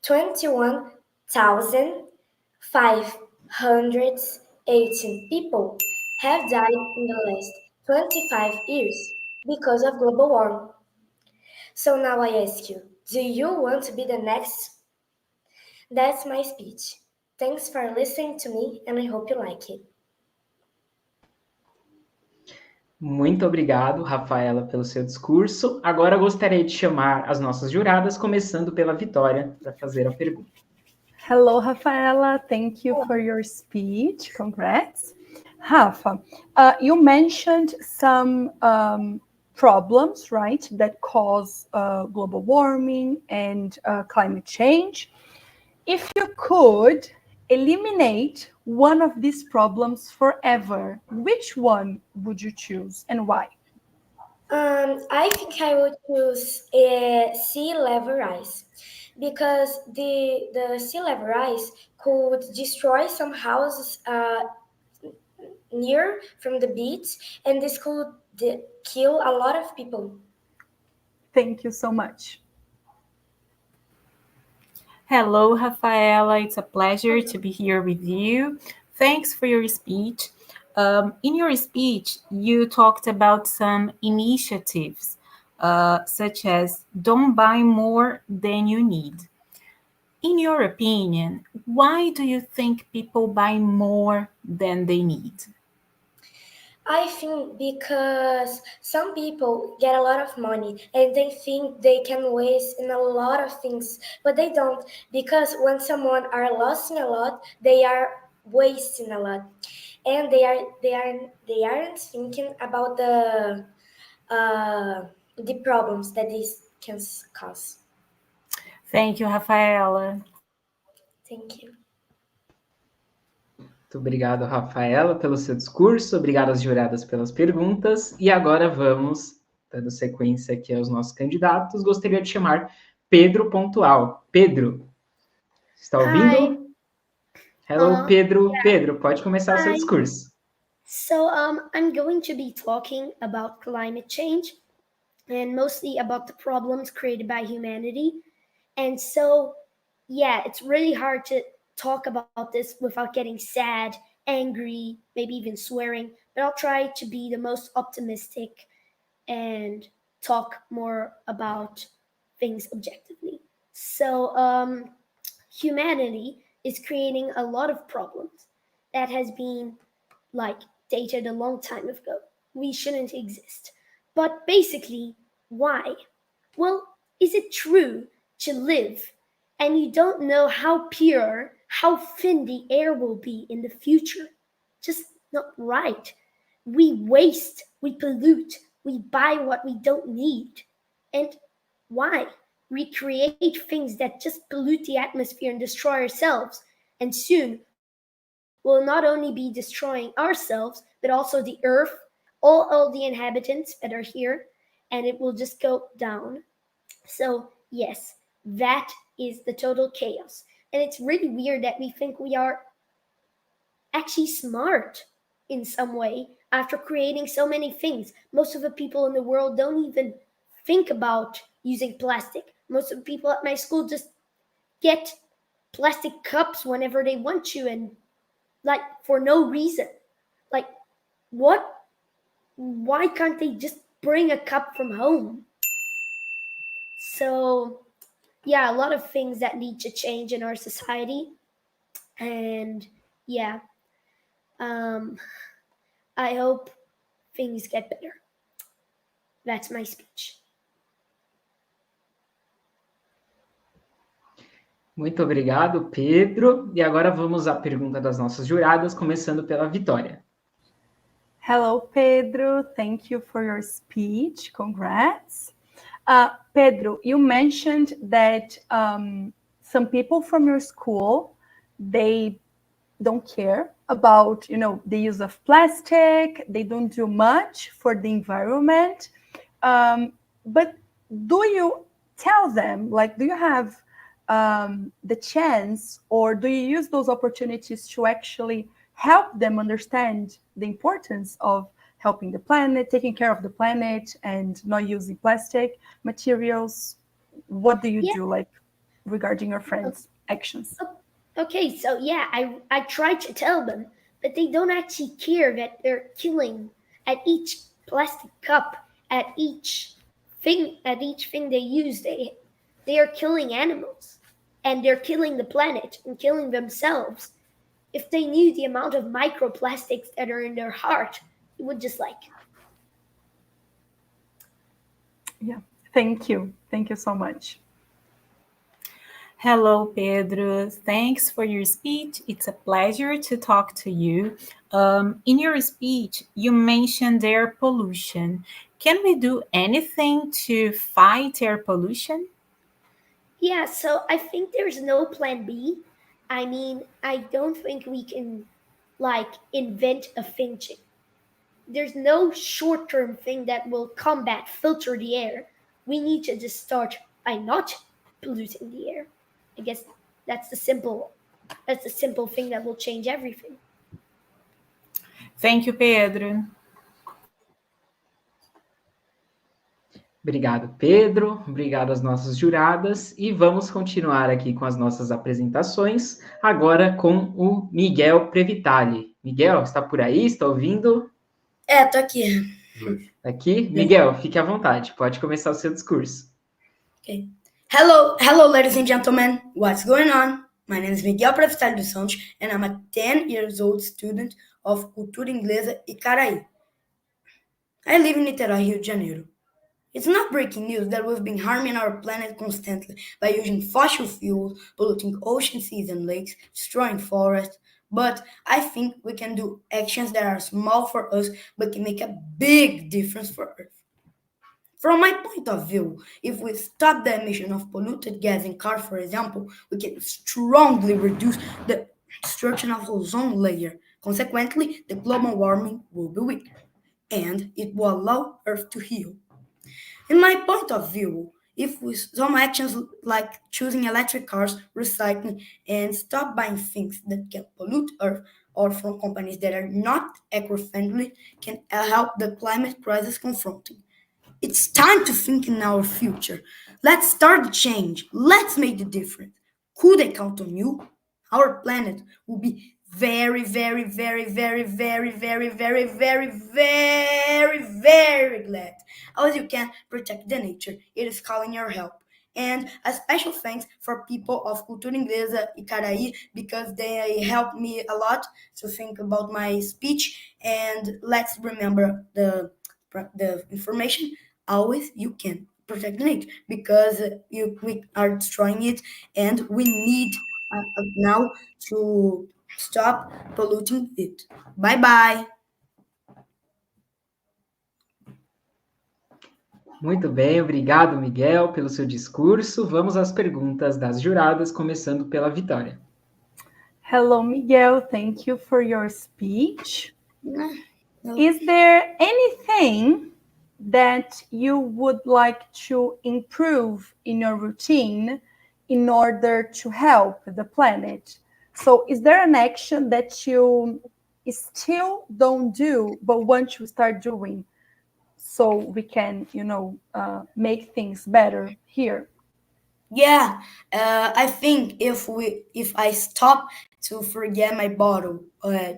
Speaker 7: 21,518 people have died in the last 25 years because of global warming. So now I ask you, do you want to be the next? That's my speech. Thanks for listening to me and I hope you like it.
Speaker 1: Muito obrigado, Rafaela, pelo seu discurso. Agora gostaria de chamar as nossas juradas, começando pela Vitória, para fazer a pergunta.
Speaker 3: Hello, Rafaela. Thank you for your speech. Congrats. Rafa, you mentioned some problems, right, that cause global warming and climate change. If you could eliminate one of these problems forever, which one would you choose and why?
Speaker 7: I think I would choose sea level rise because the sea level rise could destroy some houses near from the beach, and this could kill a lot of people.
Speaker 3: Thank you so much.
Speaker 8: Hello, Rafaela. It's a pleasure to be here with you. Thanks for your speech. In your speech, you talked about some initiatives, such as don't buy more than you need. In your opinion, why do you think people buy more than they need?
Speaker 9: I think because some people get a lot of money and they think they can waste in a lot of things, but they don't, because when someone are losing a lot, they are wasting a lot, and they aren't thinking about the problems that this can cause.
Speaker 8: Thank you, Rafaela.
Speaker 9: Thank you.
Speaker 1: Muito obrigado, Rafaela, pelo seu discurso. Obrigado às juradas pelas perguntas. E agora vamos, dando sequência aqui aos nossos candidatos, gostaria de chamar Pedro Pontual. Pedro, está ouvindo?
Speaker 12: Hi.
Speaker 1: Hello, Pedro.
Speaker 12: Yeah.
Speaker 1: Pedro, pode começar o seu
Speaker 12: Hi.
Speaker 1: discurso.
Speaker 12: So I'm going to be talking about climate change and mostly about the problems created by humanity. And so, yeah, it's really hard to talk about this without getting sad, angry, maybe even swearing. But I'll try to be the most optimistic and talk more about things objectively. So, humanity is creating a lot of problems that has been like dated a long time ago. We shouldn't exist. But basically, why? Well, is it true to live and you don't know how pure, how thin the air will be in the future? Just not right. We waste, we pollute, we buy what we don't need. And why? We create things that just pollute the atmosphere and destroy ourselves. And soon we'll not only be destroying ourselves, but also the earth, all the inhabitants that are here, and it will just go down. So, yes, that is the total chaos. And it's really weird that we think we are actually smart in some way after creating so many things. Most of the people in the world don't even think about using plastic. Most of the people at my school just get plastic cups whenever they want to, and like for no reason. Like, what? Why can't they just bring a cup from home? So, yeah, a lot of things that need to change in our society. And yeah, um, I hope things get better. That's my speech.
Speaker 1: Muito obrigado, Pedro. E agora vamos à pergunta das nossas juradas, começando pela Vitória.
Speaker 3: Hello, Pedro. Thank you for your speech. Congrats. Pedro, you mentioned that some people from your school, they don't care about, the use of plastic. They don't do much for the environment. But do you tell them, do you have the chance, or do you use those opportunities to actually help them understand the importance of helping the planet, taking care of the planet, and not using plastic materials? What do you do, regarding your friends' actions?
Speaker 12: Okay, so yeah, I try to tell them, but they don't actually care that they're killing at each plastic cup, at each thing they use. They are killing animals, and they're killing the planet and killing themselves. If they knew the amount of microplastics that are in their heart, it would just
Speaker 3: Yeah, thank you so much.
Speaker 8: Hello, Pedro. Thanks for your speech. It's a pleasure to talk to you. In your speech, you mentioned air pollution. Can we do anything to fight air pollution?
Speaker 12: Yeah, so I think there's no plan B. I mean, I don't think we can invent a thing. There's no short-term thing that will combat filter the air. We need to just start by not polluting the air. I guess that's the simple thing that will change everything.
Speaker 8: Thank you, Pedro.
Speaker 1: Obrigado, Pedro. Obrigado às nossas juradas. E vamos continuar aqui com as nossas apresentações, agora com o Miguel Previtali. Miguel, está por aí? Está ouvindo?
Speaker 13: Tô aqui.
Speaker 1: Aqui? Miguel, fique à vontade. Pode começar o seu discurso.
Speaker 13: Okay. Hello, ladies and gentlemen. What's going on? My name is Miguel dos Santos, and I'm a 10 years old student of Cultura Inglesa e Caraí. I live in Niterói, Rio de Janeiro. It's not breaking news that we've been harming our planet constantly by using fossil fuels, polluting oceans, seas, and lakes, destroying forests. But I think we can do actions that are small for us but can make a big difference for Earth. From my point of view, if we stop the emission of polluted gas in cars, for example, we can strongly reduce the destruction of ozone layer. Consequently, the global warming will be weaker, and it will allow Earth to heal. In my point of view, if we some actions like choosing electric cars, recycling, and stop buying things that can pollute Earth or from companies that are not eco-friendly can help the climate crisis confronting. It's time to think in our future. Let's start the change. Let's make the difference. Could I count on you? Our planet will be very, very, very, very, very, very, very, very, very, very glad. As you can protect the nature, it is calling your help. And a special thanks for people of Cultura Inglesa Icaraí because they helped me a lot to think about my speech. And let's remember the information always you can protect the nature because we are destroying it and we need now to stop polluting it. Bye bye.
Speaker 1: Muito bem, obrigado, Miguel, pelo seu discurso. Vamos às perguntas das juradas, começando pela Vitória.
Speaker 3: Hello, Miguel. Thank you for your speech. Is there anything that you would like to improve in your routine in order to help the planet? So is there an action that you still don't do but want to start doing so we can, make things better here?
Speaker 13: Yeah, I think if I stop to forget my bottle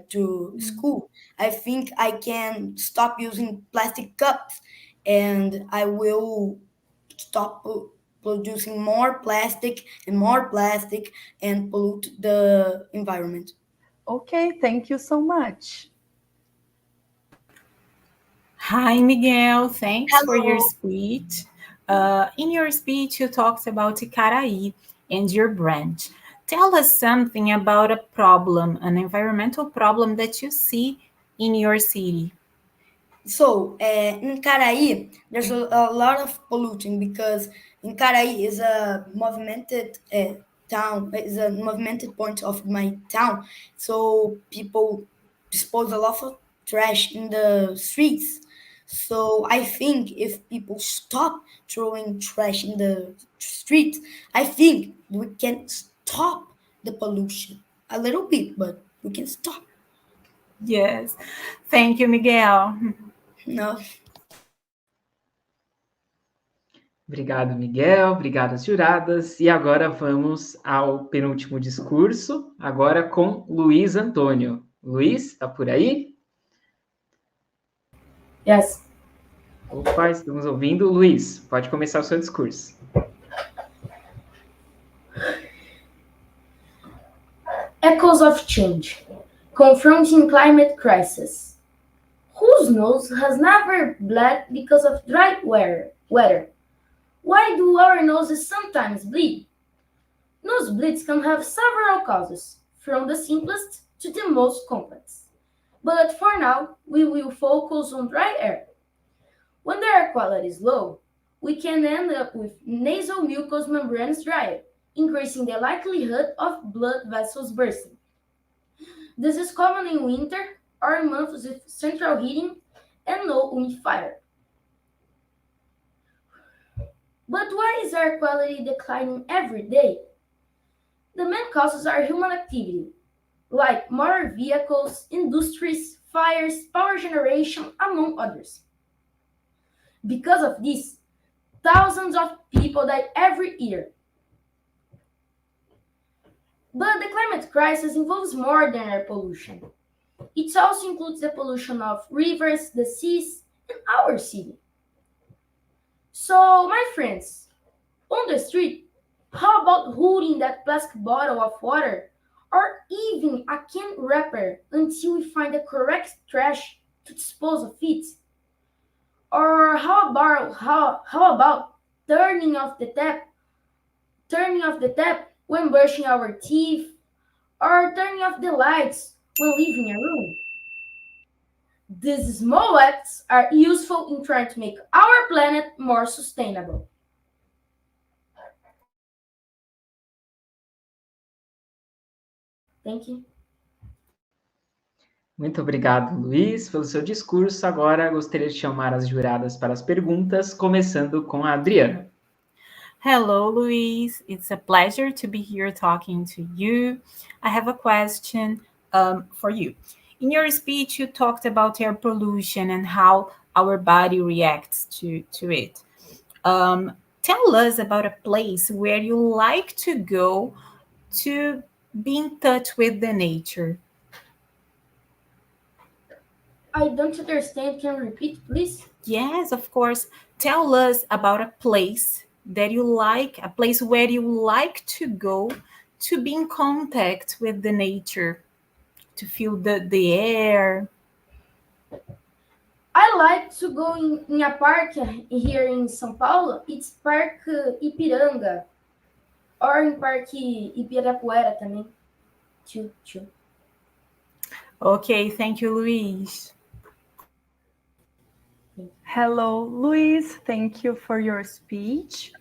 Speaker 13: to school, I think I can stop using plastic cups, and I will stop producing more plastic and pollute the environment.
Speaker 3: Okay, thank you so much.
Speaker 8: Hi, Miguel. Thanks for your
Speaker 13: Hello.
Speaker 8: speech. In your speech, you talked about Icaraí and your branch. Tell us something about a problem, an environmental problem that you see in your city.
Speaker 13: So, in Caraí, there's a lot of polluting because in Caraí is a movimented town, is a movimented point of my town. So people dispose a lot of trash in the streets. So I think if people stop throwing trash in the streets, I think we can stop the pollution a little bit, but we can stop.
Speaker 8: Yes. Thank you, Miguel.
Speaker 13: No.
Speaker 1: Obrigado, Miguel. Obrigado, às juradas. E agora vamos ao penúltimo discurso, agora com Luiz Antônio. Luiz, está por aí?
Speaker 14: Yes.
Speaker 1: Opa, estamos ouvindo. Luiz, pode começar o seu discurso.
Speaker 14: Echoes of change. Confronting climate crisis. Whose nose has never bled because of dry weather? Why do our noses sometimes bleed? Nosebleeds can have several causes, from the simplest to the most complex. But for now, we will focus on dry air. When the air quality is low, we can end up with nasal mucous membranes dried, increasing the likelihood of blood vessels bursting. This is common in winter or in months with central heating and no humidifier. But why is air quality declining every day? The main causes are human activity, like motor vehicles, industries, fires, power generation, among others. Because of this, thousands of people die every year. But the climate crisis involves more than air pollution. It also includes the pollution of rivers, the seas, and our city. So, my friends, on the street, How about holding that plastic bottle of water? Or even a can wrapper until we find the correct trash to dispose of it? Or how about turning off the tap when brushing our teeth, or turning off the lights when leaving a room? These small acts are useful in trying to make our planet more sustainable. Thank you.
Speaker 1: Muito obrigado, Luiz, pelo seu discurso. Agora gostaria de chamar as juradas para as perguntas, começando com a Adriana.
Speaker 8: Hello, Louise. It's a pleasure to be here talking to you. I have a question for you. In your speech, you talked about air pollution and how our body reacts to it. Tell us about a place where you like to go to be in touch with the nature.
Speaker 14: I don't understand. Can you repeat, please?
Speaker 8: Yes, of course. Tell us about a place that you like, a place where you like to go to be in contact with the nature, to feel the air.
Speaker 14: I like to go in a park here in São Paulo. It's Park Ipiranga. Or in Park Ibirapuera também. Too.
Speaker 8: Okay, thank you, Louise.
Speaker 3: Hello, Louise. Thank you for your speech.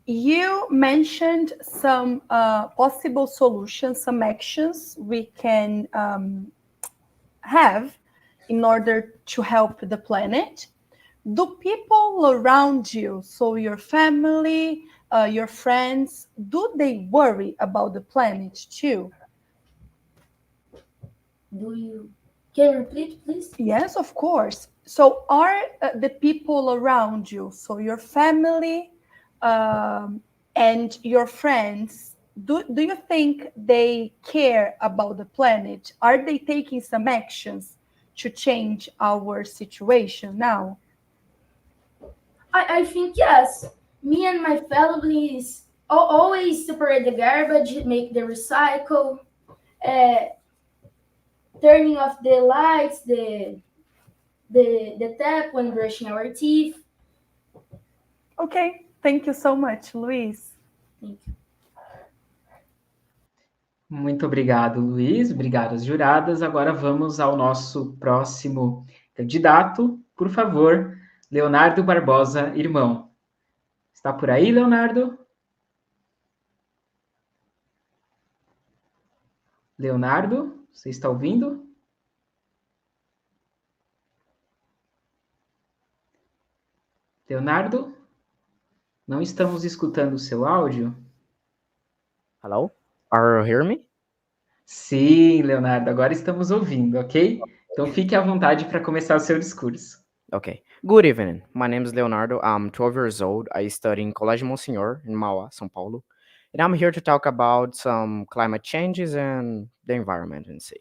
Speaker 3: You mentioned some possible solutions, some actions we can have in order to help the planet. Do people around you, so your family, your friends, do they worry about the planet too?
Speaker 14: Can you repeat, please?
Speaker 3: Yes, of course. So are the people around you, so your family and your friends, do you think they care about the planet? Are they taking some actions to change our situation now?
Speaker 14: I think yes. Me and my family always separate the garbage, make the recycle, turning off the lights, the tap when brushing our teeth.
Speaker 3: Okay, thank you so much, Luiz.
Speaker 14: Thank you.
Speaker 1: Muito obrigado, Luiz. Obrigado às juradas. Agora vamos ao nosso próximo candidato. Por favor, Leonardo Barbosa, irmão. Está por aí, Leonardo? Leonardo, você está ouvindo? Leonardo? Não estamos escutando o seu áudio?
Speaker 15: Hello? Are you hearing me?
Speaker 1: Sim, Leonardo, agora estamos ouvindo, ok? Então fique à vontade para começar o seu discurso.
Speaker 15: Okay. Good evening. My name is Leonardo. I'm 12 years old. I study in Colégio Monsenhor in Mauá, São Paulo. And I'm here to talk about some climate changes and the environment in sea.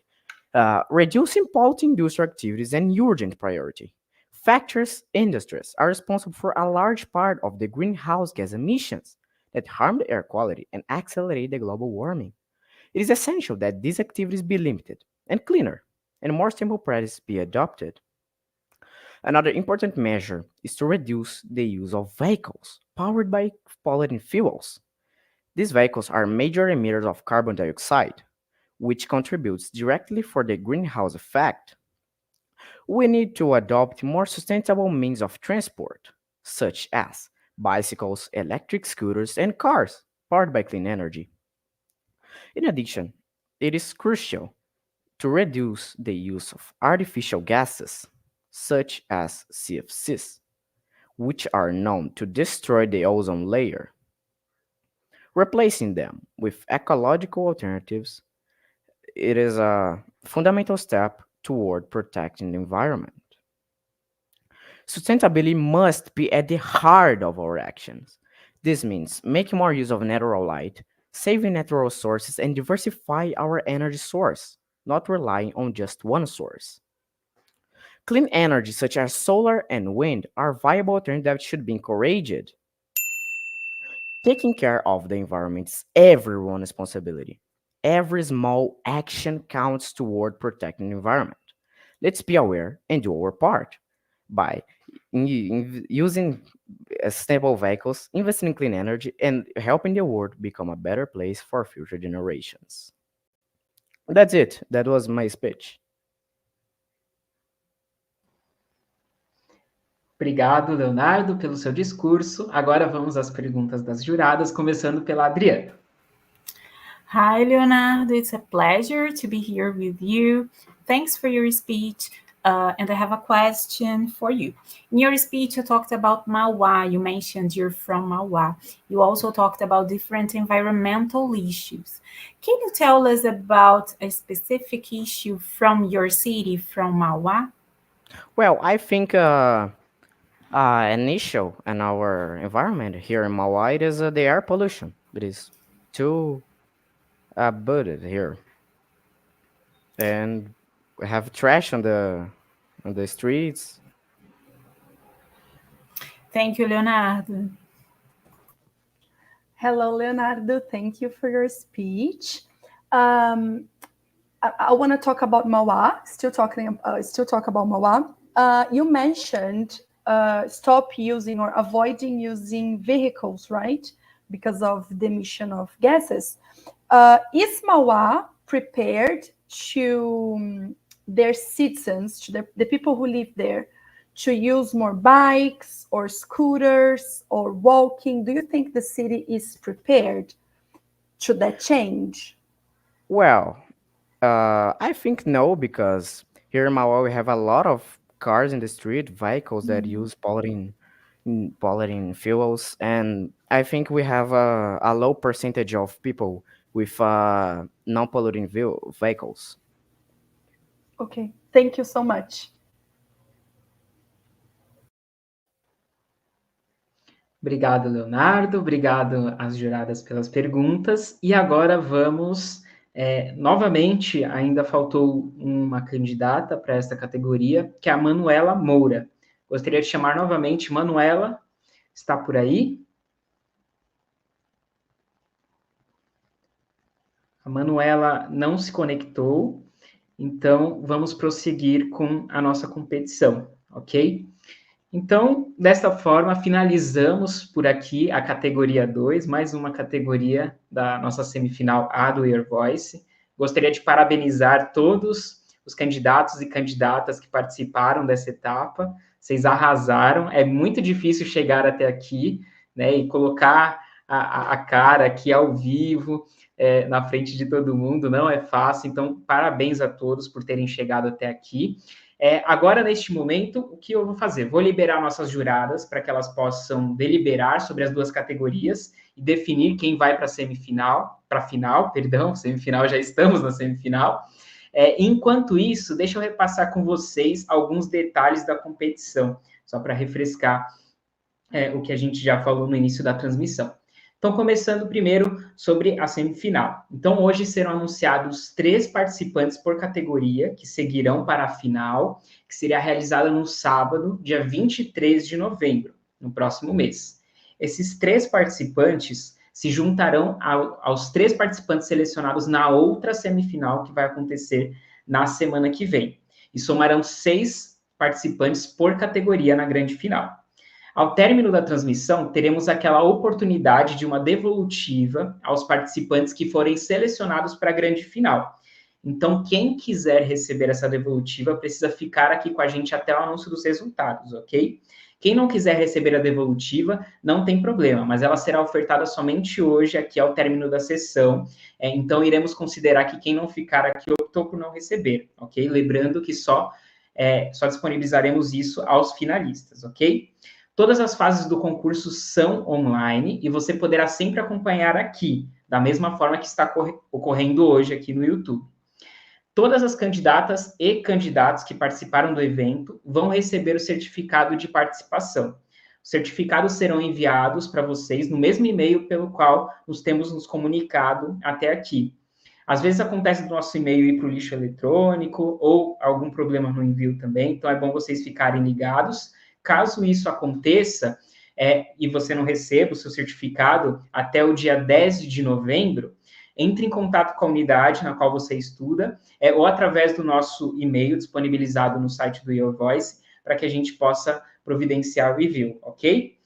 Speaker 15: Reducing polluting industrial activities is an urgent priority. Factories, industries are responsible for a large part of the greenhouse gas emissions that harm the air quality and accelerate the global warming. It is essential that these activities be limited and cleaner, and more stable practices be adopted. Another important measure is to reduce the use of vehicles powered by polluting fuels. These vehicles are major emitters of carbon dioxide, which contributes directly for the greenhouse effect. We need to adopt more sustainable means of transport, such as bicycles, electric scooters, and cars powered by clean energy. In addition, it is crucial to reduce the use of artificial gases, such as CFCs, which are known to destroy the ozone layer. Replacing them with ecological alternatives, it is a fundamental step toward protecting the environment. Sustainability must be at the heart of our actions. This means making more use of natural light, saving natural sources, and diversify our energy source, not relying on just one source. Clean energy such as solar and wind are viable alternatives that should be encouraged. Taking care of the environment is everyone's responsibility. Every small action counts toward protecting the environment. Let's be aware and do our part by using sustainable vehicles, investing in clean energy, and helping the world become a better place for future generations. That's it. That was my speech.
Speaker 1: Obrigado, Leonardo, pelo seu discurso. Agora vamos às perguntas das juradas, começando pela Adriana.
Speaker 8: Hi, Leonardo. It's a pleasure to be here with you. Thanks for your speech. And I have a question for you. In your speech, you talked about Mauá. You mentioned you're from Mauá. You also talked about different environmental issues. Can you tell us about a specific issue from your city, from Mauá?
Speaker 15: Well, I think an issue in our environment here in Mauá it is the air pollution. It is too polluted here, and we have trash on the streets.
Speaker 8: Thank you, Leonardo.
Speaker 3: Hello, Leonardo. Thank you for your speech. I want to talk about Mauá. Still talk about Mauá. You mentioned stop using or avoiding using vehicles, right? Because of the emission of gases. Is Mauá prepared to their citizens, to the people who live there, to use more bikes or scooters or walking? Do you think the city is prepared to that change?
Speaker 15: Well, I think no, because here in Mauá we have a lot of cars in the street, vehicles that use polluting fuels, and I think we have a low percentage of people with non-polluting vehicles.
Speaker 3: Okay, thank you so much.
Speaker 1: Obrigado, Leonardo. Obrigado às juradas pelas perguntas. E agora vamos, novamente, ainda faltou uma candidata para esta categoria, que é a Manuela Moura. Gostaria de chamar novamente Manuela. Está por aí? A Manuela não se conectou, então vamos prosseguir com a nossa competição, ok? Então, desta forma, finalizamos por aqui a categoria 2, mais uma categoria da nossa semifinal A do Your Voice. Gostaria de parabenizar todos os candidatos e candidatas que participaram dessa etapa. Vocês arrasaram. É muito difícil chegar até aqui, né, e colocar a cara aqui ao vivo, na frente de todo mundo. Não é fácil. Então, parabéns a todos por terem chegado até aqui. Agora, neste momento, o que eu vou fazer? Vou liberar nossas juradas para que elas possam deliberar sobre as duas categorias e definir quem vai para a semifinal, semifinal, já estamos na semifinal. Enquanto isso, deixa eu repassar com vocês alguns detalhes da competição, só para refrescar o que a gente já falou no início da transmissão. Então, começando primeiro sobre a semifinal. Então, hoje serão anunciados 3 participantes por categoria que seguirão para a final, que será realizada no sábado, dia 23 de novembro, no próximo mês. Esses 3 participantes se juntarão aos 3 participantes selecionados na outra semifinal, que vai acontecer na semana que vem. E somarão 6 participantes por categoria na grande final. Ao término da transmissão, teremos aquela oportunidade de uma devolutiva aos participantes que forem selecionados para a grande final. Então, quem quiser receber essa devolutiva precisa ficar aqui com a gente até o anúncio dos resultados, ok? Quem não quiser receber a devolutiva, não tem problema, mas ela será ofertada somente hoje, aqui ao término da sessão. Então, iremos considerar que quem não ficar aqui optou por não receber, ok? Lembrando que só disponibilizaremos isso aos finalistas, ok? Todas as fases do concurso são online e você poderá sempre acompanhar aqui, da mesma forma que está ocorrendo hoje aqui no YouTube. Todas as candidatas e candidatos que participaram do evento vão receber o certificado de participação. Os certificados serão enviados para vocês no mesmo e-mail pelo qual nos temos nos comunicado até aqui. Às vezes acontece do nosso e-mail ir para o lixo eletrônico ou algum problema no envio também, então é bom vocês ficarem ligados. Caso isso aconteça, e você não receba o seu certificado até o dia 10 de novembro, entre em contato com a unidade na qual você estuda, ou através do nosso e-mail disponibilizado no site do Your Voice, para que a gente possa providenciar o review, ok?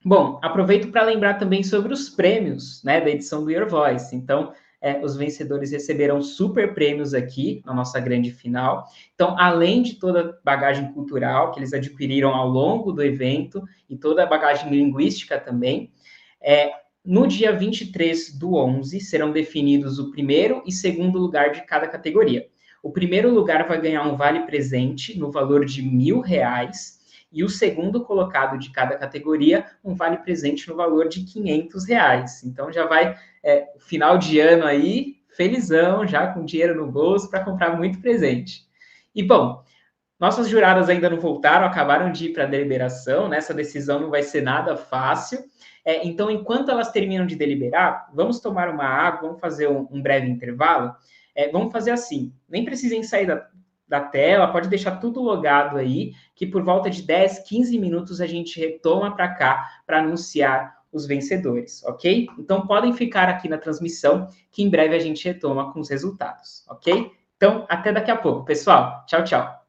Speaker 1: Bom, aproveito para lembrar também sobre os prêmios, né, da edição do Your Voice. Então, os vencedores receberão super prêmios aqui na nossa grande final. Então, além de toda a bagagem cultural que eles adquiriram ao longo do evento e toda a bagagem linguística também, no dia 23/11 serão definidos o primeiro e segundo lugar de cada categoria. O primeiro lugar vai ganhar um vale-presente no valor de R$ 1.000, e o segundo colocado de cada categoria, um vale-presente no valor de R$ 500. Então, já vai, final de ano aí, felizão, já com dinheiro no bolso para comprar muito presente. E, bom, nossas juradas ainda não voltaram, acabaram de ir para a deliberação, né? Essa decisão não vai ser nada fácil. Então, enquanto elas terminam de deliberar, vamos tomar uma água, vamos fazer um breve intervalo. Vamos fazer assim, nem precisem sair da tela, pode deixar tudo logado aí, que por volta de 10, 15 minutos a gente retoma para cá para anunciar os vencedores, ok? Então podem ficar aqui na transmissão, que em breve a gente retoma com os resultados, ok? Então, até daqui a pouco, pessoal. Tchau, tchau.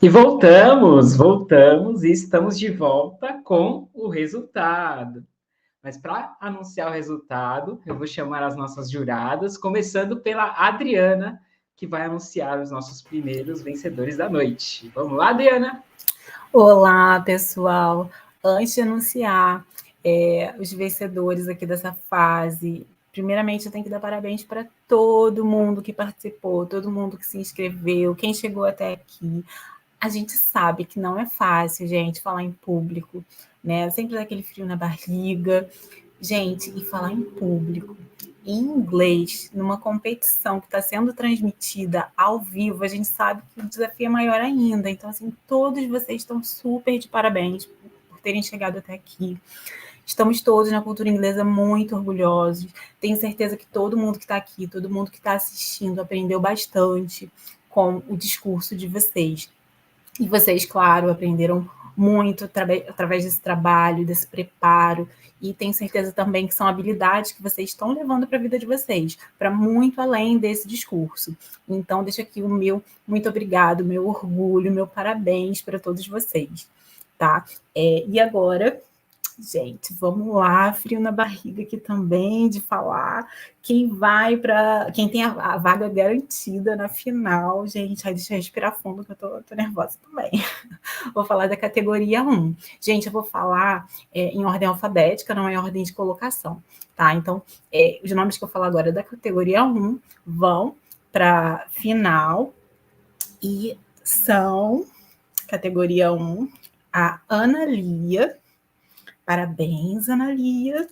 Speaker 1: E voltamos e estamos de volta com o resultado. Mas para anunciar o resultado, eu vou chamar as nossas juradas, começando pela Adriana, que vai anunciar os nossos primeiros vencedores da noite. Vamos lá, Adriana?
Speaker 8: Olá, pessoal. Antes de anunciar os vencedores aqui dessa fase, primeiramente eu tenho que dar parabéns para todo mundo que participou, todo mundo que se inscreveu, quem chegou até aqui. A gente sabe que não é fácil, gente, falar em público, né? Sempre dá aquele frio na barriga. Gente, e falar em público, em inglês, numa competição que está sendo transmitida ao vivo, a gente sabe que o desafio é maior ainda. Então, assim, todos vocês estão super de parabéns por terem chegado até aqui. Estamos todos na cultura inglesa muito orgulhosos. Tenho certeza que todo mundo que está aqui, todo mundo que está assistindo, aprendeu bastante com o discurso de vocês. E vocês, claro, aprenderam muito através desse trabalho, desse preparo, e tenho certeza também que são habilidades que vocês estão levando para a vida de vocês, para muito além desse discurso. Então, deixo aqui o meu muito obrigado, meu orgulho, meu parabéns para todos vocês, tá? E agora, gente, vamos lá, frio na barriga aqui também de falar quem tem a vaga garantida na final. Gente, deixa eu respirar fundo que eu tô nervosa também. Vou falar da categoria 1. Gente, eu vou falar em ordem alfabética, não em ordem de colocação, tá? Então, os nomes que eu falar agora da categoria 1 vão para final e são, categoria 1, a Ana Lia. Parabéns, Ana Lia.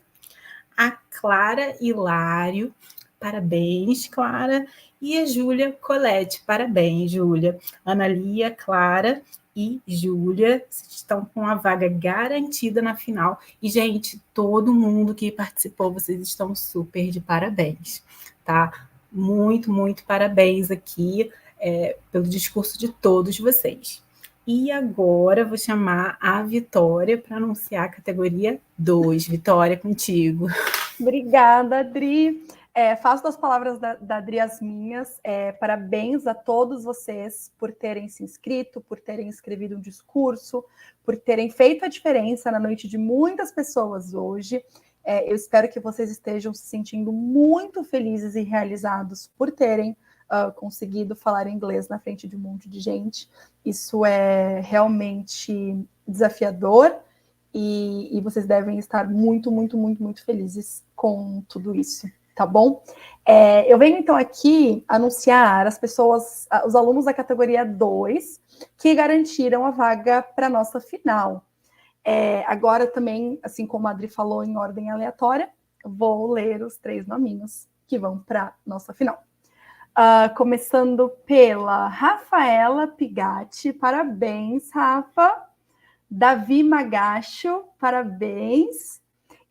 Speaker 8: A Clara Hilário. Parabéns, Clara. E a Júlia Colette. Parabéns, Júlia. Ana Lia, Clara e Júlia estão com a vaga garantida na final. E, gente, todo mundo que participou, vocês estão super de parabéns, tá? Muito, muito parabéns aqui pelo discurso de todos vocês. E agora eu vou chamar a Vitória para anunciar a categoria 2. Vitória, contigo.
Speaker 3: Obrigada, Adri. Faço das palavras da Adri as minhas. Parabéns a todos vocês por terem se inscrito, por terem escrevido um discurso, por terem feito a diferença na noite de muitas pessoas hoje. Eu espero que vocês estejam se sentindo muito felizes e realizados por terem conseguido falar inglês na frente de um monte de gente. Isso é realmente desafiador e vocês devem estar muito, muito, muito, muito felizes com tudo isso, tá bom? Eu venho então aqui anunciar as pessoas, os alunos da categoria 2 que garantiram a vaga para a nossa final. Agora também, assim como a Adri falou, em ordem aleatória, vou ler os 3 nominhos que vão para a nossa final. Começando pela Rafaela Pigatti, parabéns, Rafa. Davi Magacho, parabéns.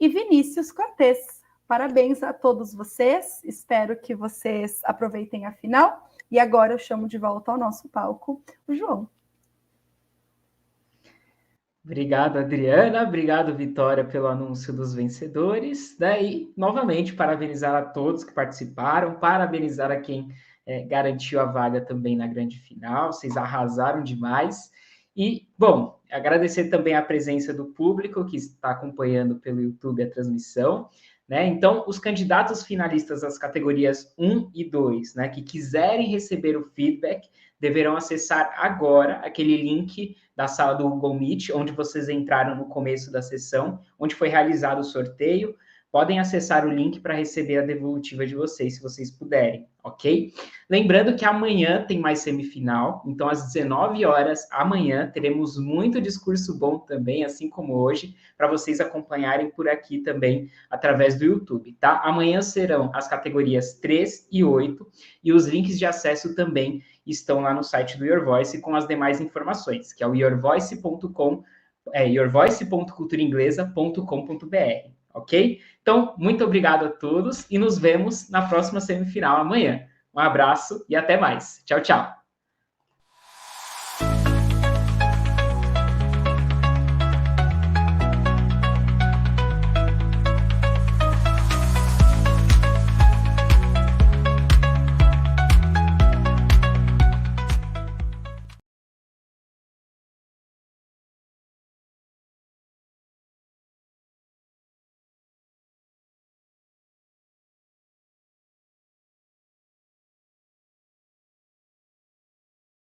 Speaker 3: E Vinicius Cortes, parabéns a todos vocês. Espero que vocês aproveitem a final. E agora eu chamo de volta ao nosso palco o João.
Speaker 1: Obrigado, Adriana. Obrigado, Vitória, pelo anúncio dos vencedores. Daí, novamente, parabenizar a todos que participaram, parabenizar a quem garantiu a vaga também na grande final. Vocês arrasaram demais. E, bom, agradecer também a presença do público que está acompanhando pelo YouTube a transmissão, né? Então, os candidatos finalistas das categorias 1 e 2, né, que quiserem receber o feedback, deverão acessar agora aquele link da sala do Google Meet, onde vocês entraram no começo da sessão, onde foi realizado o sorteio. Podem acessar o link para receber a devolutiva de vocês, se vocês puderem, ok? Lembrando que amanhã tem mais semifinal, então às 19 horas, amanhã, teremos muito discurso bom também, assim como hoje, para vocês acompanharem por aqui também, através do YouTube, tá? Amanhã serão as categorias 3 e 8, e os links de acesso também estão lá no site do Your Voice com as demais informações, que é o yourvoice.culturainglesa.com.br, ok? Então, muito obrigado a todos e nos vemos na próxima semifinal amanhã. Um abraço e até mais. Tchau, tchau.